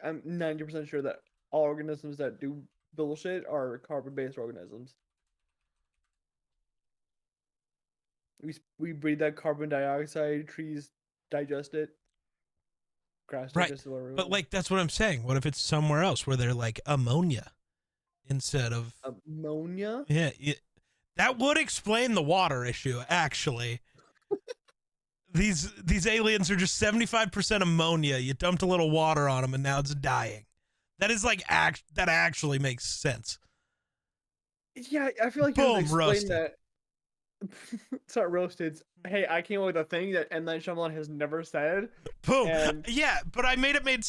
I'm 90% sure that all organisms that do bullshit are carbon-based organisms. We breathe that carbon dioxide. Trees digest it. Grass Right. digests it. But, like, that's what I'm saying. What if it's somewhere else where they're like ammonia instead of ammonia? yeah, that would explain the water issue, actually. These aliens are just 75% ammonia. You dumped a little water on them and now it's dying. That is like that actually makes sense. Yeah, I feel like you Boom, have to explain roasted. that. It's not roasted. It's, hey, I came up with a thing that M. Night Shyamalan has never said. Boom. And yeah, but I made it make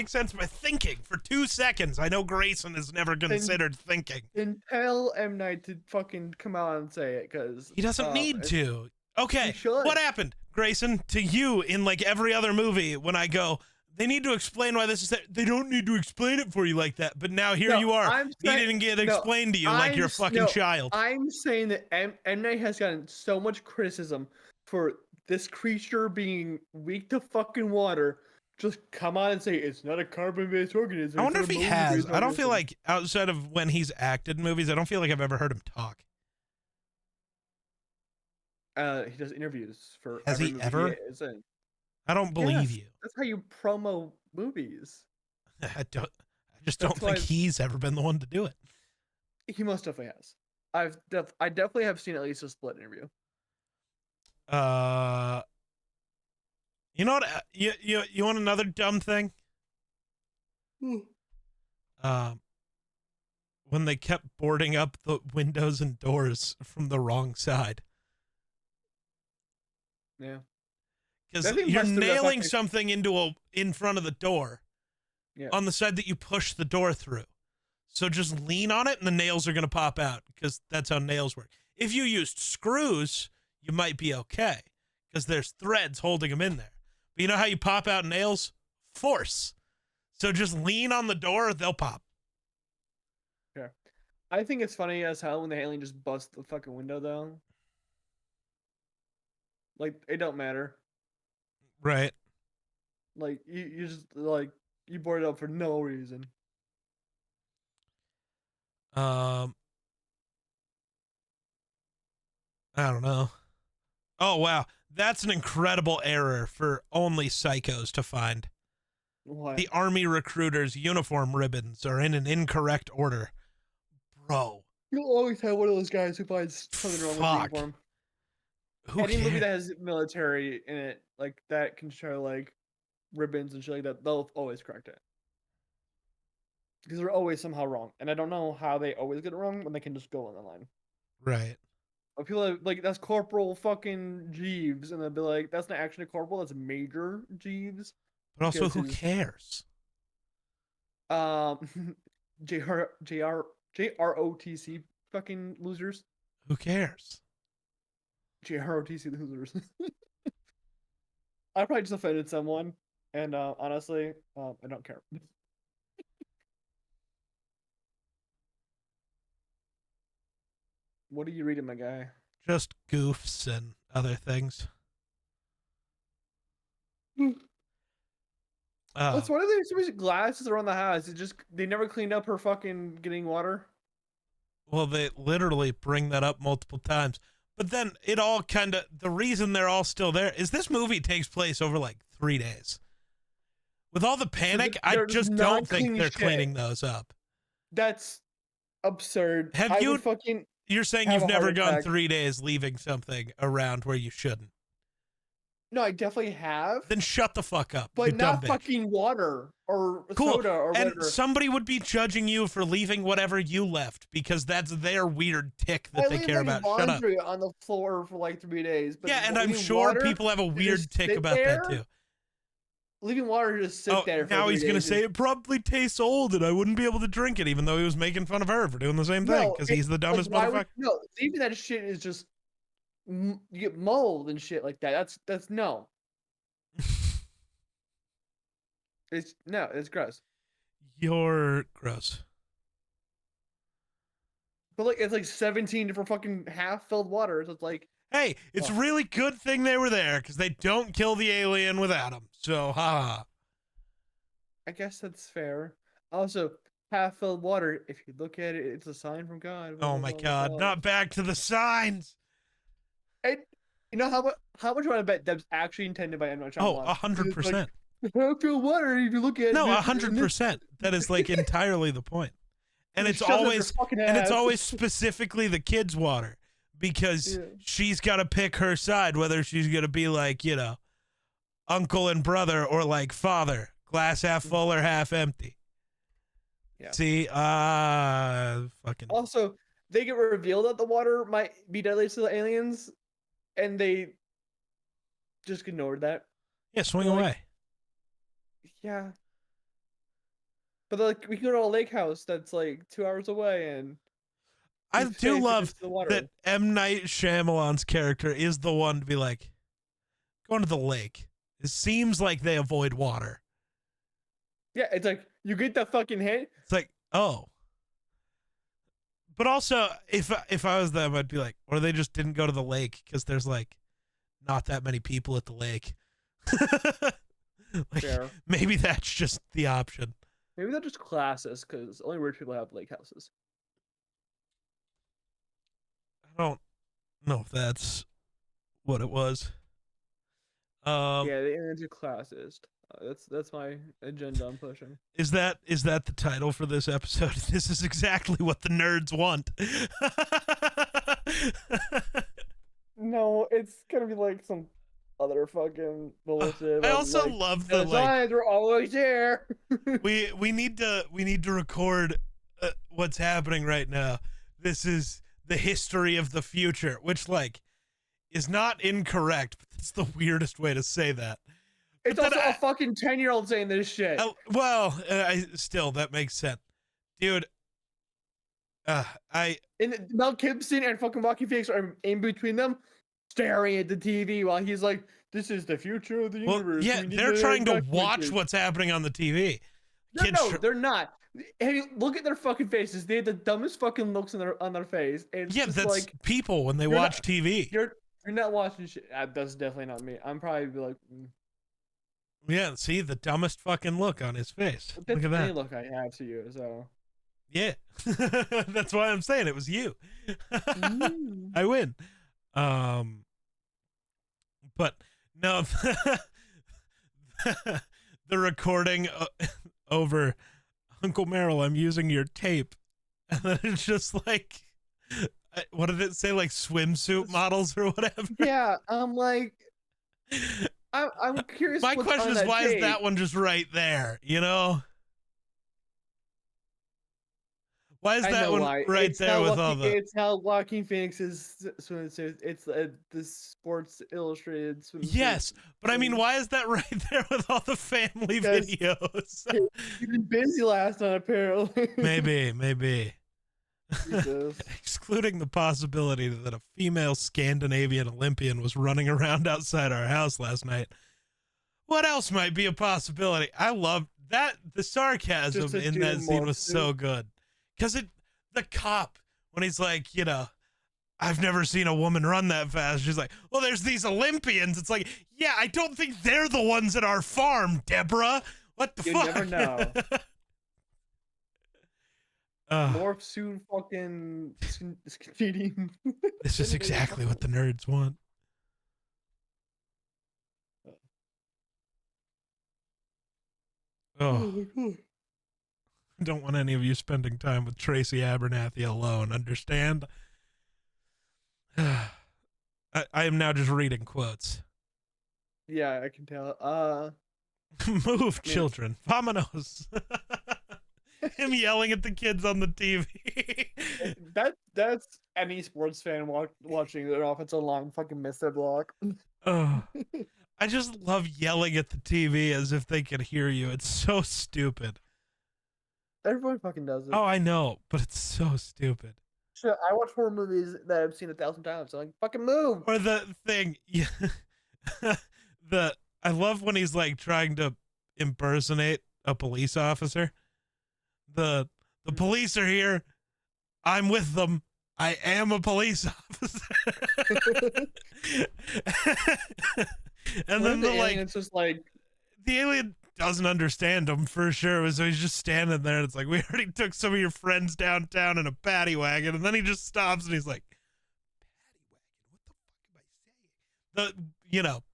sense by thinking for 2 seconds. I know Grayson has never considered thinking. then tell M. Night to fucking come out and say it, because He doesn't need to. Okay, he should. what happened, Grayson, to you in like every other movie when I go, they need to explain why this is that. They don't need to explain it for you like that. But now here you are. He didn't get explained to you like you're a fucking child. I'm saying that M. Night has gotten so much criticism for this creature being weak to fucking water. Just come on and say it's not a carbon-based organism. I wonder if he has. I don't feel organism. like outside of when he's acted in movies, I don't feel like I've ever heard him talk. He does interviews for. Has every he movie ever? is in. I don't believe Yes, you. That's how you promo movies. I just don't think he's ever been the one to do it. He most definitely has. I definitely have seen at least a split interview. You know what? You want another dumb thing? When they kept boarding up the windows and doors from the wrong side. Yeah. Because you're nailing something in front of the door. Yeah. On the side that you push the door through. So just lean on it and the nails are going to pop out because that's how nails work. If you used screws, you might be okay because there's threads holding them in there. But you know how you pop out nails? Force. So just lean on the door, they'll pop. Yeah. I think it's funny as hell when the alien just busts the fucking window though. Like, it don't matter. Right. Like, you just, like, you board it up for no reason. I don't know. Oh, wow. That's an incredible error for only psychos to find. What? The Army recruiters' uniform ribbons are in an incorrect order. Bro. You'll always have one of those guys who finds something wrong with the uniform. Any movie that has military in it, like, that can show, like, ribbons and shit like that, they'll always correct it. Because they're always somehow wrong. And I don't know how they always get it wrong when they can just go on the line. Right. But people are like, that's Corporal fucking Jeeves. And they'll be like, that's not actually Corporal, that's Major Jeeves. But also, who cares? JROTC fucking losers. Who cares? JROTC losers. I probably just offended someone. And honestly, I don't care. What are you reading, my guy? Just goofs and other things. That's one of the glasses around the house. They never cleaned up her fucking getting water. Well, they literally bring that up multiple times. But then it all kind of, the reason they're all still there is this movie takes place over like 3 days. With all the panic, I just don't think they're cleaning those up. That's absurd. You're saying you've never gone 3 days leaving something around where you shouldn't? No, I definitely have, Then shut the fuck up, you but dumb not bitch. fucking water or Cool. soda or And whatever. somebody would be judging you for leaving whatever you left because that's their weird tick that I they leave care like about. Shut up. laundry on the floor for like 3 days, but Yeah, and I'm leaving sure water people have a to weird just tick sit about that too. there, leaving water to just sit Oh, there for now 3 he's gonna days. say it probably tastes old and I wouldn't be able to drink it, even though he was making fun of her for doing the same thing No, because it, he's the like dumbest why motherfucker. would no leaving that shit is just you get mold and shit like that. That's no. It's no, it's gross. You're gross. But like it's like 17 different fucking half-filled waters. It's like Hey, it's a really good thing they were there because they don't kill the alien without him. So, ha. I guess that's fair. Also, half-filled water. If you look at it, it's a sign from God. Blah, Oh blah, my blah, blah, God, blah. not back to the signs. And you know how much would I bet that's actually intended by M. Night Oh, Shyamalan? 100%. Half-filled water. If you look at No, it, 100%. That is like entirely the point. And it it's shoves up your always fucking and it's ass. always specifically the kids' water because Yeah. she's got to pick her side, whether she's gonna be like, you know, uncle and brother or like father, glass half full or half empty. Yeah. See, fucking. Also, they get revealed that the water might be deadly to the aliens, and they just ignored that. Yeah, swing They're like, away. Yeah. But like we can go to a lake house that's like 2 hours away, and I be do safe love against the water. that M. Night Shyamalan's character is the one to be like, going to the lake. It seems like they avoid water. Yeah, it's like you get the fucking hit. It's like, oh. But also, if I was them, I'd be like, or they just didn't go to the lake because there's like not that many people at the lake. Like, Fair. maybe that's just the option. Maybe they're just classes because only rich people have lake houses. I don't know if that's what it was. Yeah, the aliens are classist. That's my agenda I'm pushing. Is that the title for this episode? This is exactly what the nerds want. No, it's gonna be like some other fucking bullshit. I also love the like signs were always there. we need to record what's happening right now. This is the history of the future, which like is not incorrect, but it's the weirdest way to say that. It's also a fucking 10-year-old saying this shit. I still that makes sense, dude. And Mel Gibson and fucking Joaquin Phoenix are in between them, staring at the TV while he's like, "This is the future of the universe." Yeah, they're trying to watch what's happening on the TV. No, they're not. Hey, look at their fucking faces. They have the dumbest fucking looks on their face. It's yeah, just that's like people when they watch TV. You're not watching shit. That's definitely not me. I'm probably be like. Yeah, see the dumbest fucking look on his face. That's Look at that. any look I have to you, so. Yeah, that's why I'm saying it was you. I win. But no, the recording over Uncle Merrill. I'm using your tape, and then it's just like, what did it say? Like swimsuit models or whatever. Yeah, I'm like. I'm curious. My question is, why is that one just right there? You know, why is that one right there with all the? It's how Joaquin Phoenix's swimsuit. It's the Sports Illustrated swimsuit. Yes, but I mean, why is that right there with all the family videos? You've been busy last night, apparently. Maybe. Excluding the possibility that a female Scandinavian Olympian was running around outside our house last night, what else might be a possibility? I love that. The sarcasm in that scene was so good. Because the cop, when he's like, you know, I've never seen a woman run that fast. She's like, well, there's these Olympians. It's like, yeah, I don't think they're the ones at our farm, Deborah. What the fuck? You never know. Morph soon fucking skating. This is exactly what the nerds want. Oh. I don't want any of you spending time with Tracy Abernathy alone, understand? I am now just reading quotes. Yeah, I can tell. Move, I mean, children. Vamonos. Him yelling at the kids on the TV. that's any sports fan watching their offensive line fucking miss their block. Oh, I just love yelling at the TV as if they could hear you. It's so stupid. Everyone fucking does it. Oh, I know, but it's so stupid. Shit, I watch horror movies that I've seen 1,000 times. So like, fucking move. Or the thing, yeah, I love when he's like trying to impersonate a police officer. The police are here. I'm with them. I am a police officer. And then it's just like the alien doesn't understand him for sure, so he's just standing there. And it's like, we already took some of your friends downtown in a paddy wagon, and then he just stops and he's like,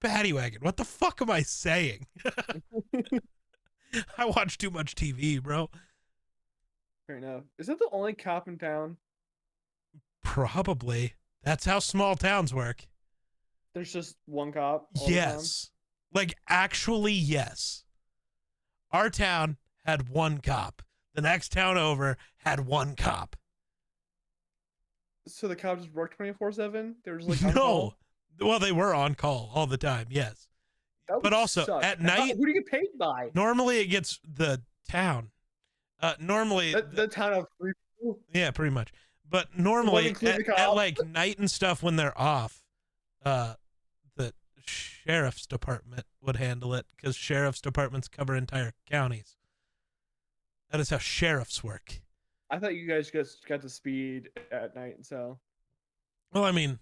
paddy wagon. What the fuck am I saying? I watch too much TV, bro. fair enough. Is that the only cop in town? Probably. That's how small towns work. There's just one cop. All the Yes. Like, actually, yes. Our town had one cop. The next town over had one cop. time? So the cops just work 24/7. They were just like on No. call? Well, they were on call all the time, yes. That would But also, suck. at And how- night- who do you get paid by? Normally, it gets the town. Normally, The town of 3 people. yeah, pretty much. But normally, include the at cop? like night and stuff when they're off, the sheriff's department would handle it because sheriff's departments cover entire counties. That is how sheriffs work. I thought you guys just got to speed at night, so Well, I mean,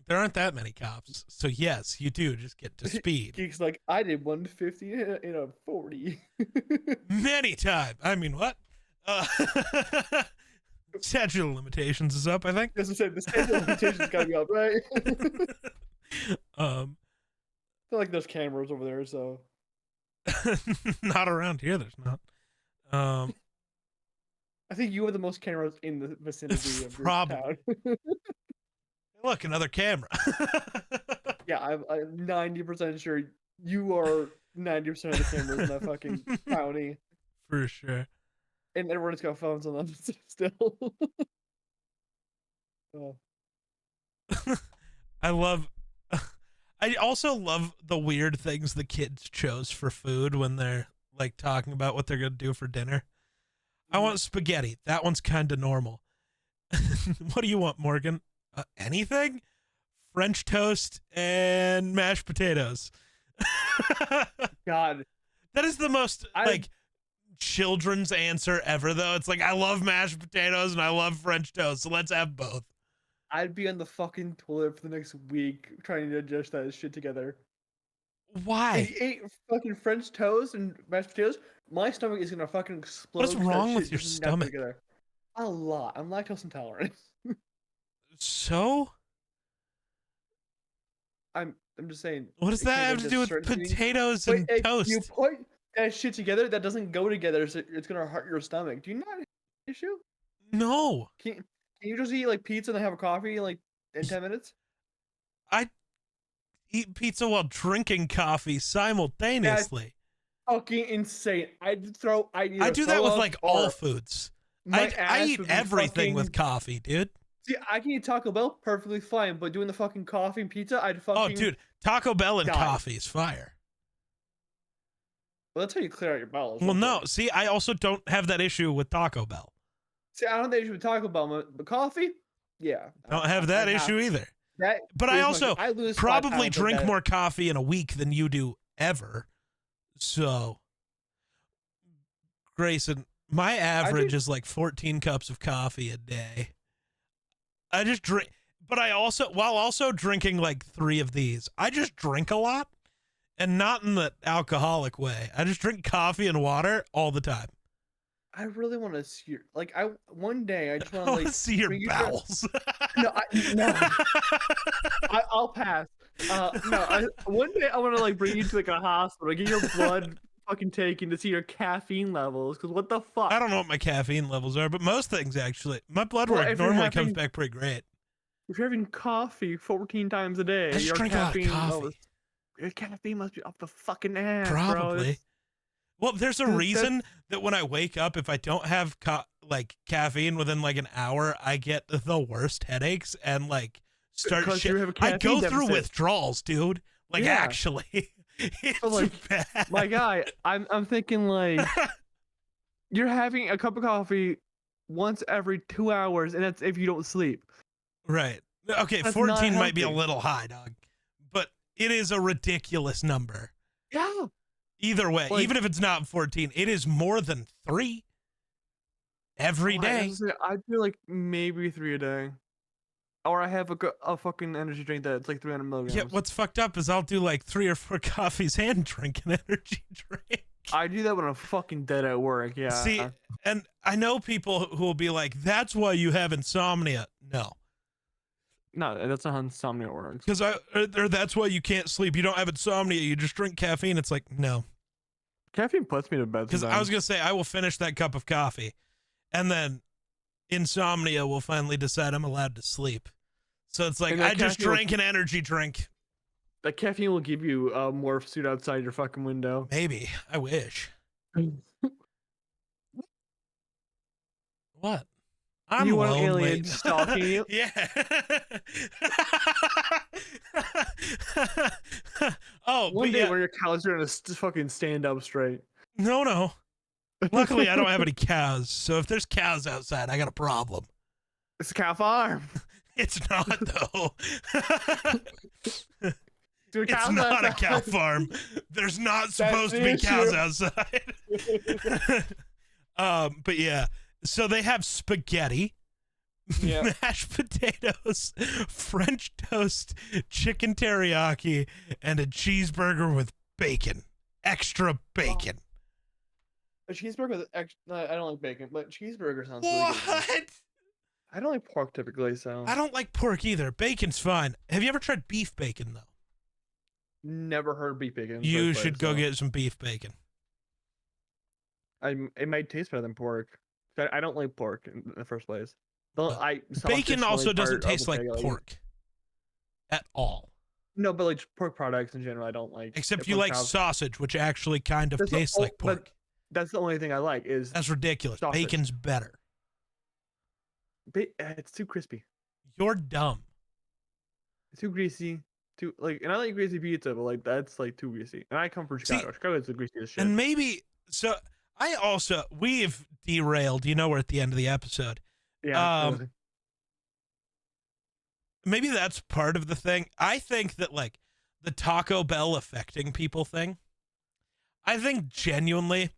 there aren't that many cops, so yes, you do just get to speed Geek's like, I did 150 in a 40. many times. I mean, what? Statute of limitations is up, I think. As I said, the statute of limitations gotta be up, right? I feel like there's cameras over there, so Not around here. There's not. I think you have the most cameras in the vicinity of your Probably. town. Look, another camera. Yeah, I'm 90% sure you are 90% of the cameras in that fucking county, For sure. and everyone's got phones on them still. Oh. I also love the weird things the kids chose for food when they're like talking about what they're going to do for dinner. I want spaghetti. That one's kind of normal. What do you want, Morgan? Anything? French toast and mashed potatoes. God, That is the most like children's answer ever, though. It's like, I love mashed potatoes and I love French toast, so let's have both. I'd be on the fucking toilet for the next week trying to adjust that shit together. Why? If you ate fucking French toast and mashed potatoes, my stomach is gonna fucking explode. What's 'cause that wrong with shit your does not go stomach? together. A lot. I'm lactose intolerant. So? I'm just saying. What does it that can't have go to to do with certain things. potatoes But and if toast? you put that shit together, that doesn't go together, so it's gonna hurt your stomach. Do you not have an issue? No. Can you just eat like pizza and have a coffee like in 10 minutes? I eat pizza while drinking coffee simultaneously. Fucking insane. I do that with like all foods. I eat everything with coffee, dude. See, I can eat Taco Bell perfectly fine, but doing the fucking coffee and pizza, I'd fucking. Oh, dude, Taco Bell and die. coffee is fire. Well, that's how you clear out your bowels. Well, real no, quick. see, I also don't have that issue with Taco Bell. See, I don't have the issue with Taco Bell, but coffee, yeah. I don't have that issue either. That But I also lose 5 probably pounds of drink that. more coffee in a week than you do ever. So, Grayson, my average is like 14 cups of coffee a day. I just drink, but while also drinking like 3 of these, I just drink a lot, and not in the alcoholic way. I just drink coffee and water all the time. I really want to see one day I just I want to want like to see your bring you bowels. no, I'll pass. One day I want to like bring you to like a hospital, get your blood fucking taken to see your caffeine levels. Because what the fuck? I don't know what my caffeine levels are, but most things actually, my blood Well, work if you're normally having- comes back pretty great. If you're having coffee 14 times a day, I just your drink a lot of caffeine coffee. levels. Your caffeine must be off the fucking ass, bro. Probably. Well, there's a Dude, reason that when I wake up, if I don't have like caffeine within like an hour, I get the worst headaches and like start because shit. you have a I caffeine go through deficit. withdrawals, dude. Like Yeah. actually, it's But, like, bad. My guy, I'm thinking like you're having a cup of coffee once every 2 hours, and that's if you don't sleep. Right. Okay, That's not 14 might be a healthy. little high, dog, but it is a ridiculous number. Yeah. Either way, Like- even if it's not 14, it is more than 3 every day. I do like maybe 3 a day. Or I have a fucking energy drink that's like 300 milligrams. Yeah, what's fucked up is I'll do like 3 or 4 coffees and drink an energy drink. I do that when I'm fucking dead at work. Yeah. See, and I know people who will be like, "That's why you have insomnia." No, No, that's not how insomnia works. because or that's why you can't sleep. You don't have insomnia. You just drink caffeine. It's like no, Caffeine puts me to bed. because I was gonna say I will finish that cup of coffee, and then insomnia will finally decide I'm allowed to sleep. So it's like And that I just caffeine will- drank an energy drink. The caffeine will give you a morph suit outside your fucking window. Maybe I wish. What? I'm You want lonely. aliens stalking you? Yeah. Oh, One but day yeah. when your cows are gonna fucking stand up straight. No. Luckily, I don't have any cows. So if there's cows outside, I got a problem. It's a cow farm. It's not though. Dude, It's cows not a outside. cow farm. There's not supposed to the be cows issue. outside. But yeah. So they have spaghetti, Yeah. mashed potatoes, French toast, chicken teriyaki, and a cheeseburger with bacon. Extra bacon. A cheeseburger with I don't like bacon, but cheeseburger sounds really good. What? I don't like pork typically, so I don't like pork either. Bacon's fine. Have you ever tried beef bacon though? never heard beef bacon. in the You first should place, go so get some beef bacon. it might taste better than pork. I don't like pork in the first place. Sausage Bacon is the also only doesn't part of taste the like pig I eat. pork at all. No, but like pork products in general, I don't like. Except If you I'm like cow- sausage, which actually kind of That's the tastes o- like but pork. That's the only thing I like is That's ridiculous. sausage. Bacon's better. It's too crispy, You're dumb. it's too greasy, and I like greasy pizza, but like that's like too greasy. And I come from Chicago. Chicago is the greasiest shit. And maybe so. We've derailed. You know, we're at the end of the episode. Yeah. um, Maybe that's part of the thing. I think that like the Taco Bell affecting people thing. I think genuinely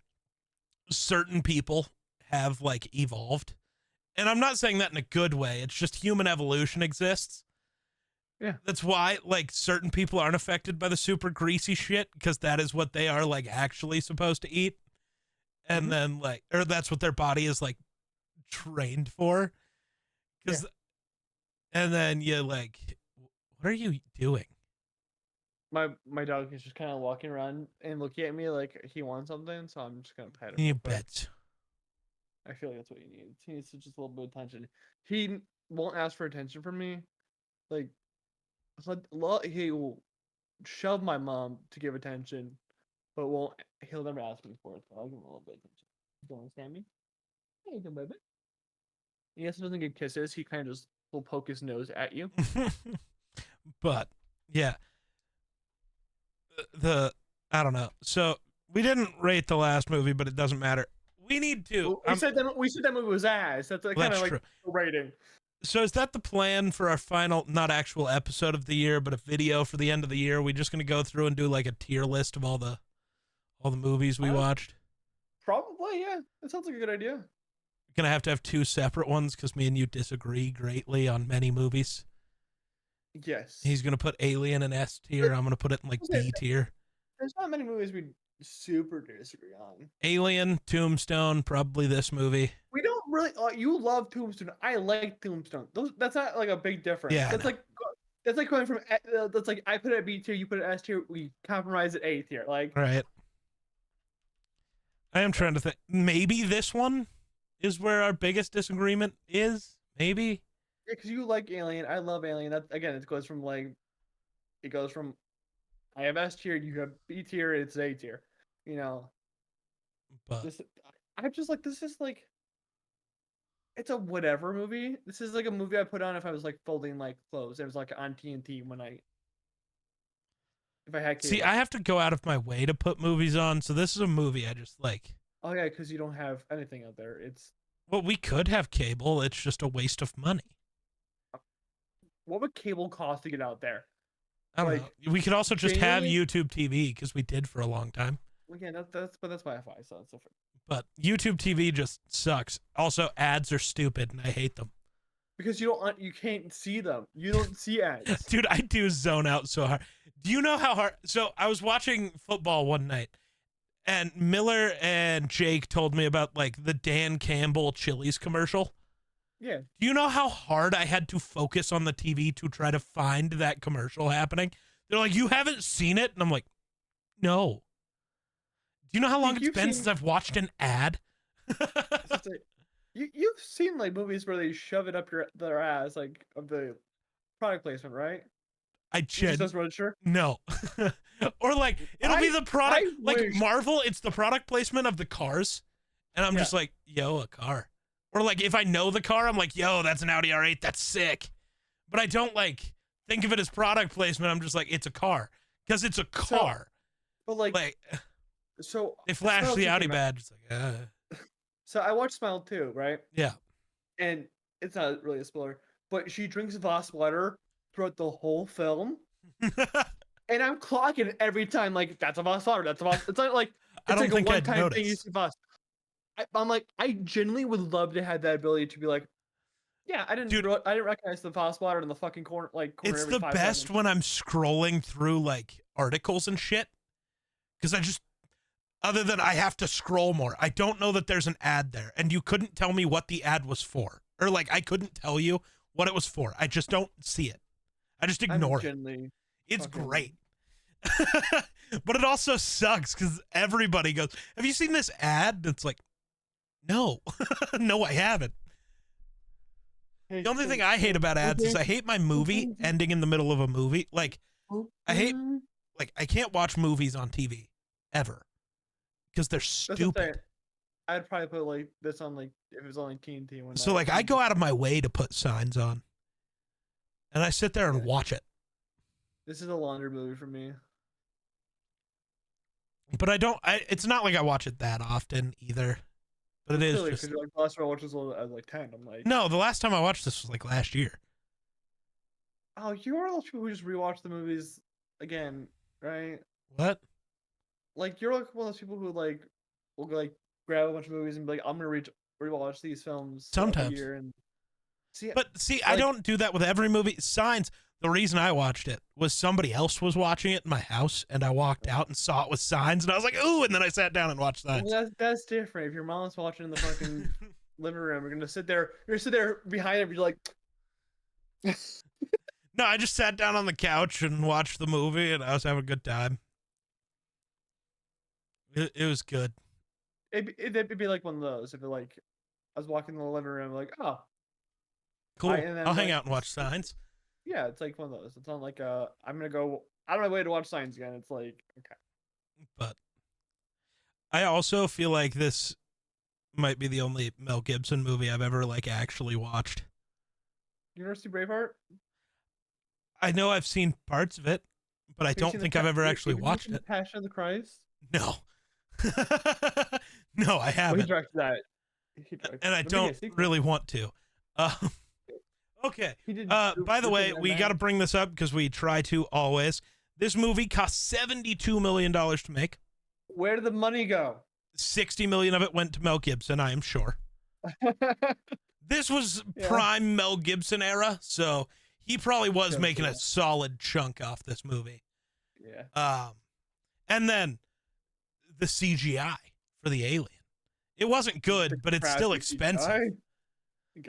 certain people have like evolved. And I'm not saying that in a good way. It's just human evolution exists. Yeah. That's why like certain people aren't affected by the super greasy shit because that is what they are like actually supposed to eat. And Mhm. then like, or that's what their body is like trained for. Cause, and then you like, what are you doing? My dog is just kind of walking around and looking at me like he wants something, so I'm just gonna pet him. You real quick. bet. I feel like that's what he needs. He needs just a little bit of attention. He won't ask for attention from me. Like, he will shove my mom to give attention, but he'll never ask me for it. So I'll give him a little bit of attention. You don't understand me? How you doing, baby? He also doesn't give kisses. He kind of just will poke his nose at you. But yeah, I don't know. So we didn't rate the last movie, but it doesn't matter. We need to. We said that movie was ass. That's kind That's of like true. the rating. So is that the plan for our final, not actual episode of the year, but a video for the end of the year? We just gonna go through and do like a tier list of all the movies we watched? Probably, yeah. That sounds like a good idea. Gonna have to have 2 separate ones because me and you disagree greatly on many movies. Yes. He's gonna put Alien in S tier. I'm gonna put it in like D tier. There's not many movies we super disagree on. Alien, Tombstone, probably this movie. We don't really. You love Tombstone. I like Tombstone. That's not like a big difference. Yeah, I That's know. like going from. That's like I put it at B tier, you put it at S tier. We compromise at A tier. Like Right. I am trying to think. Maybe this one is where our biggest disagreement is. Maybe. because you like Alien, I love Alien. That again, it goes from I have S tier, you have B tier, it's A tier. You know, But this I'm just like this is like it's a whatever movie. This is like a movie I put on if I was like folding like clothes. It was like on TNT when I if I had see, cable. I have to go out of my way to put movies on, so this is a movie I just like. Oh yeah, because you don't have anything out there. It's Well, we could have cable. It's just a waste of money. what would cable cost to get out there? I don't Like know. We could also just have genuinely, YouTube TV because we did for a long time. again, that's Wi-Fi, so it's different. But YouTube TV just sucks. Also, ads are stupid and I hate them. Because you can't see them. You don't see ads. Dude, I do zone out so hard. Do you know how hard? So I was watching football one night and Miller and Jake told me about like the Dan Campbell Chili's commercial. Yeah. Do you know how hard I had to focus on the TV to try to find that commercial happening? They're like, you haven't seen it? And I'm like, no. Do you know how long it's been since I've watched an ad? You've seen like movies where they shove it up their ass, like of the product placement, right? I just register. No. Or like it'll be the product like wish. Marvel, it's the product placement of the cars. And I'm just like, yo, a car. Or like if I know the car, I'm like, yo, that's an Audi R8, that's sick. But I don't like think of it as product placement. I'm just like, it's a car. Because it's a car. So, but like so they flash the Audi badge. It's like, So I watched Smile 2, right? Yeah. And it's not really a spoiler, but she drinks Voss water throughout the whole film. And I'm clocking it every time, like, that's a Voss water, that's a Voss. It's not like, it's like a one-time thing you see Voss. I'm like, I genuinely would love to have that ability to be like, yeah, I didn't recognize the Voss water in the fucking corner. It's the best when I'm scrolling through, like, articles and shit. Because I just, other than I have to scroll more. I don't know that there's an ad there. And you couldn't tell me what the ad was for. Or, like, I couldn't tell you what it was for. I just don't see it. I just ignore it. It's great. But it also sucks because everybody goes, have you seen this ad? It's like, no. No, I haven't. Hey, the only thing I hate about ads is I hate my movie ending in the middle of a movie. Like, I hate, like, I can't watch movies on TV. Ever. Because they're stupid. I'd probably put like this on like if it was on like TNT. So like I go out of my way to put signs on, and I sit there and watch it. This is a laundry movie for me. But I don't. It's not like I watch it that often either. But it is just because like last time I watched this I was like 10. I'm like, no, the last time I watched this was like last year. Oh, you are those people who just rewatch the movies again, right? What? Like you're like one of those people who like will like grab a bunch of movies and be like, I'm gonna rewatch these films sometimes. Year and see, but see, like, I don't do that with every movie. Signs. The reason I watched it was somebody else was watching it in my house, and I walked out and saw it with Signs, and I was like, ooh, and then I sat down and watched Signs. Well, that's different. If your mom's watching in the fucking living room, you're gonna sit there behind it, you're like. No, I just sat down on the couch and watched the movie, and I was having a good time. It was good. It'd be like one of those. If it like, I was walking in the living room, like, oh, cool. I'll hang out and watch Signs. Yeah, it's like one of those. It's not like I'm gonna go out of my way to watch Signs again. It's like okay. But I also feel like this might be the only Mel Gibson movie I've ever like actually watched. You ever see Braveheart? I know I've seen parts of it, but I don't think I've ever actually watched it. Passion of the Christ? No. No, I haven't. Well, he directed that. And I don't really want to. Okay. By the way, we got to bring this up because we try to always. This movie cost $72 million to make. Where did the money go? 60 million of it went to Mel Gibson, I am sure. This was prime Mel Gibson era, so he probably was making a solid chunk off this movie. Yeah. And then the CGI for the alien. It wasn't good, but it's still expensive.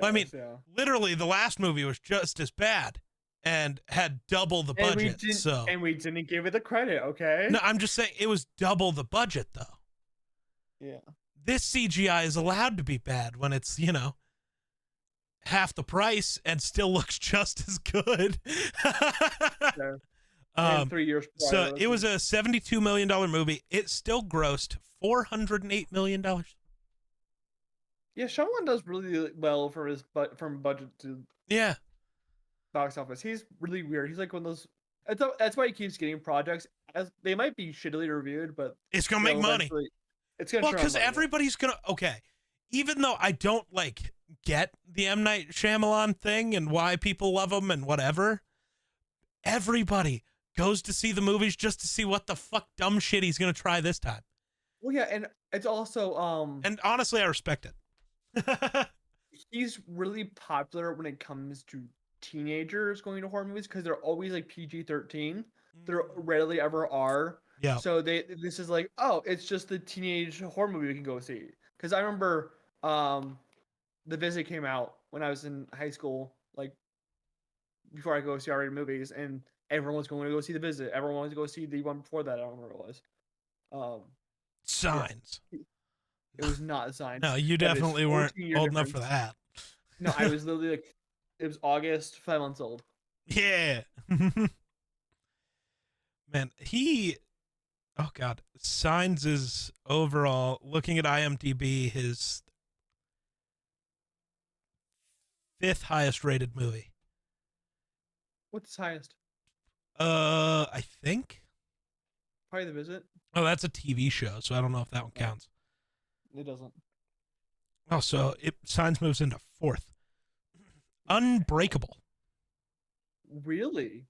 I mean, literally, the last movie was just as bad and had double the budget. And we didn't give it the credit, okay? No, I'm just saying it was double the budget, though. Yeah. This CGI is allowed to be bad when it's, you know, half the price and still looks just as good. Sure. in 3 years prior. So it was a $72 million movie. It still grossed $408 million. Yeah, Shyamalan does really well for his from budget to box office. He's really weird. He's like one of those. That's why he keeps getting projects. As they might be shittily reviewed, but it's gonna make money. It's gonna because everybody's gonna even though I don't like get the M. Night Shyamalan thing and why people love him and whatever, everybody goes to see the movies just to see what the fuck dumb shit he's gonna try this time. Well, yeah, and it's also and honestly, I respect it. He's really popular when it comes to teenagers going to horror movies because they're always like PG-13. There rarely ever are. Yeah. So this is like, oh, it's just the teenage horror movie we can go see. Because I remember The Visit came out when I was in high school, like before I go see R-rated movies, and everyone was going to go see The Visit. Everyone wanted to go see the one before that. I don't remember what it was. Signs. Yeah. It was not Signs. No, you definitely weren't old enough for that. No, I was literally like, it was August, 5 months old. Yeah. Man, oh God, Signs is overall, looking at IMDb, his 5th highest rated movie. What's highest? I think. Probably The Visit. Oh, that's a TV show, so I don't know if that one counts. It doesn't. Oh, so Signs moves into 4th. Unbreakable Really?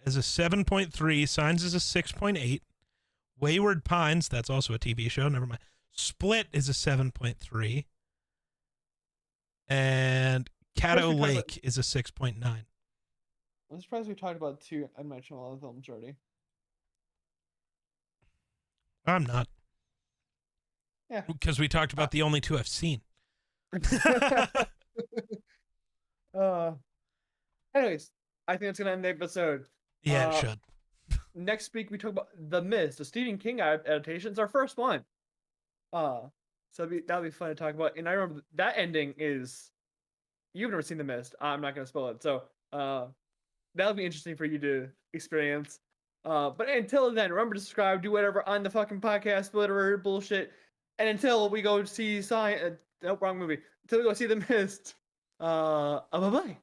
is a 7.3. Signs is a 6.8. Wayward Pines, that's also a TV show. Never mind. Split is a 7.3. And Caddo Lake is a 6.9. I'm surprised we talked about 2 M. Night Shyamalan films already. I'm not. Yeah. Because we talked about the only 2 I've seen. Anyways, I think that's gonna end the episode. Yeah, it should. Next week we talk about The Mist, the Stephen King adaptation. It's our first one. So that'll be fun to talk about. And I remember that ending is, you've never seen The Mist. I'm not gonna spoil it. So that'll be interesting for you to experience. But until then, remember to subscribe, do whatever on the fucking podcast, whatever bullshit. And until we go see wrong movie. Until we go see The Mist. Bye-bye.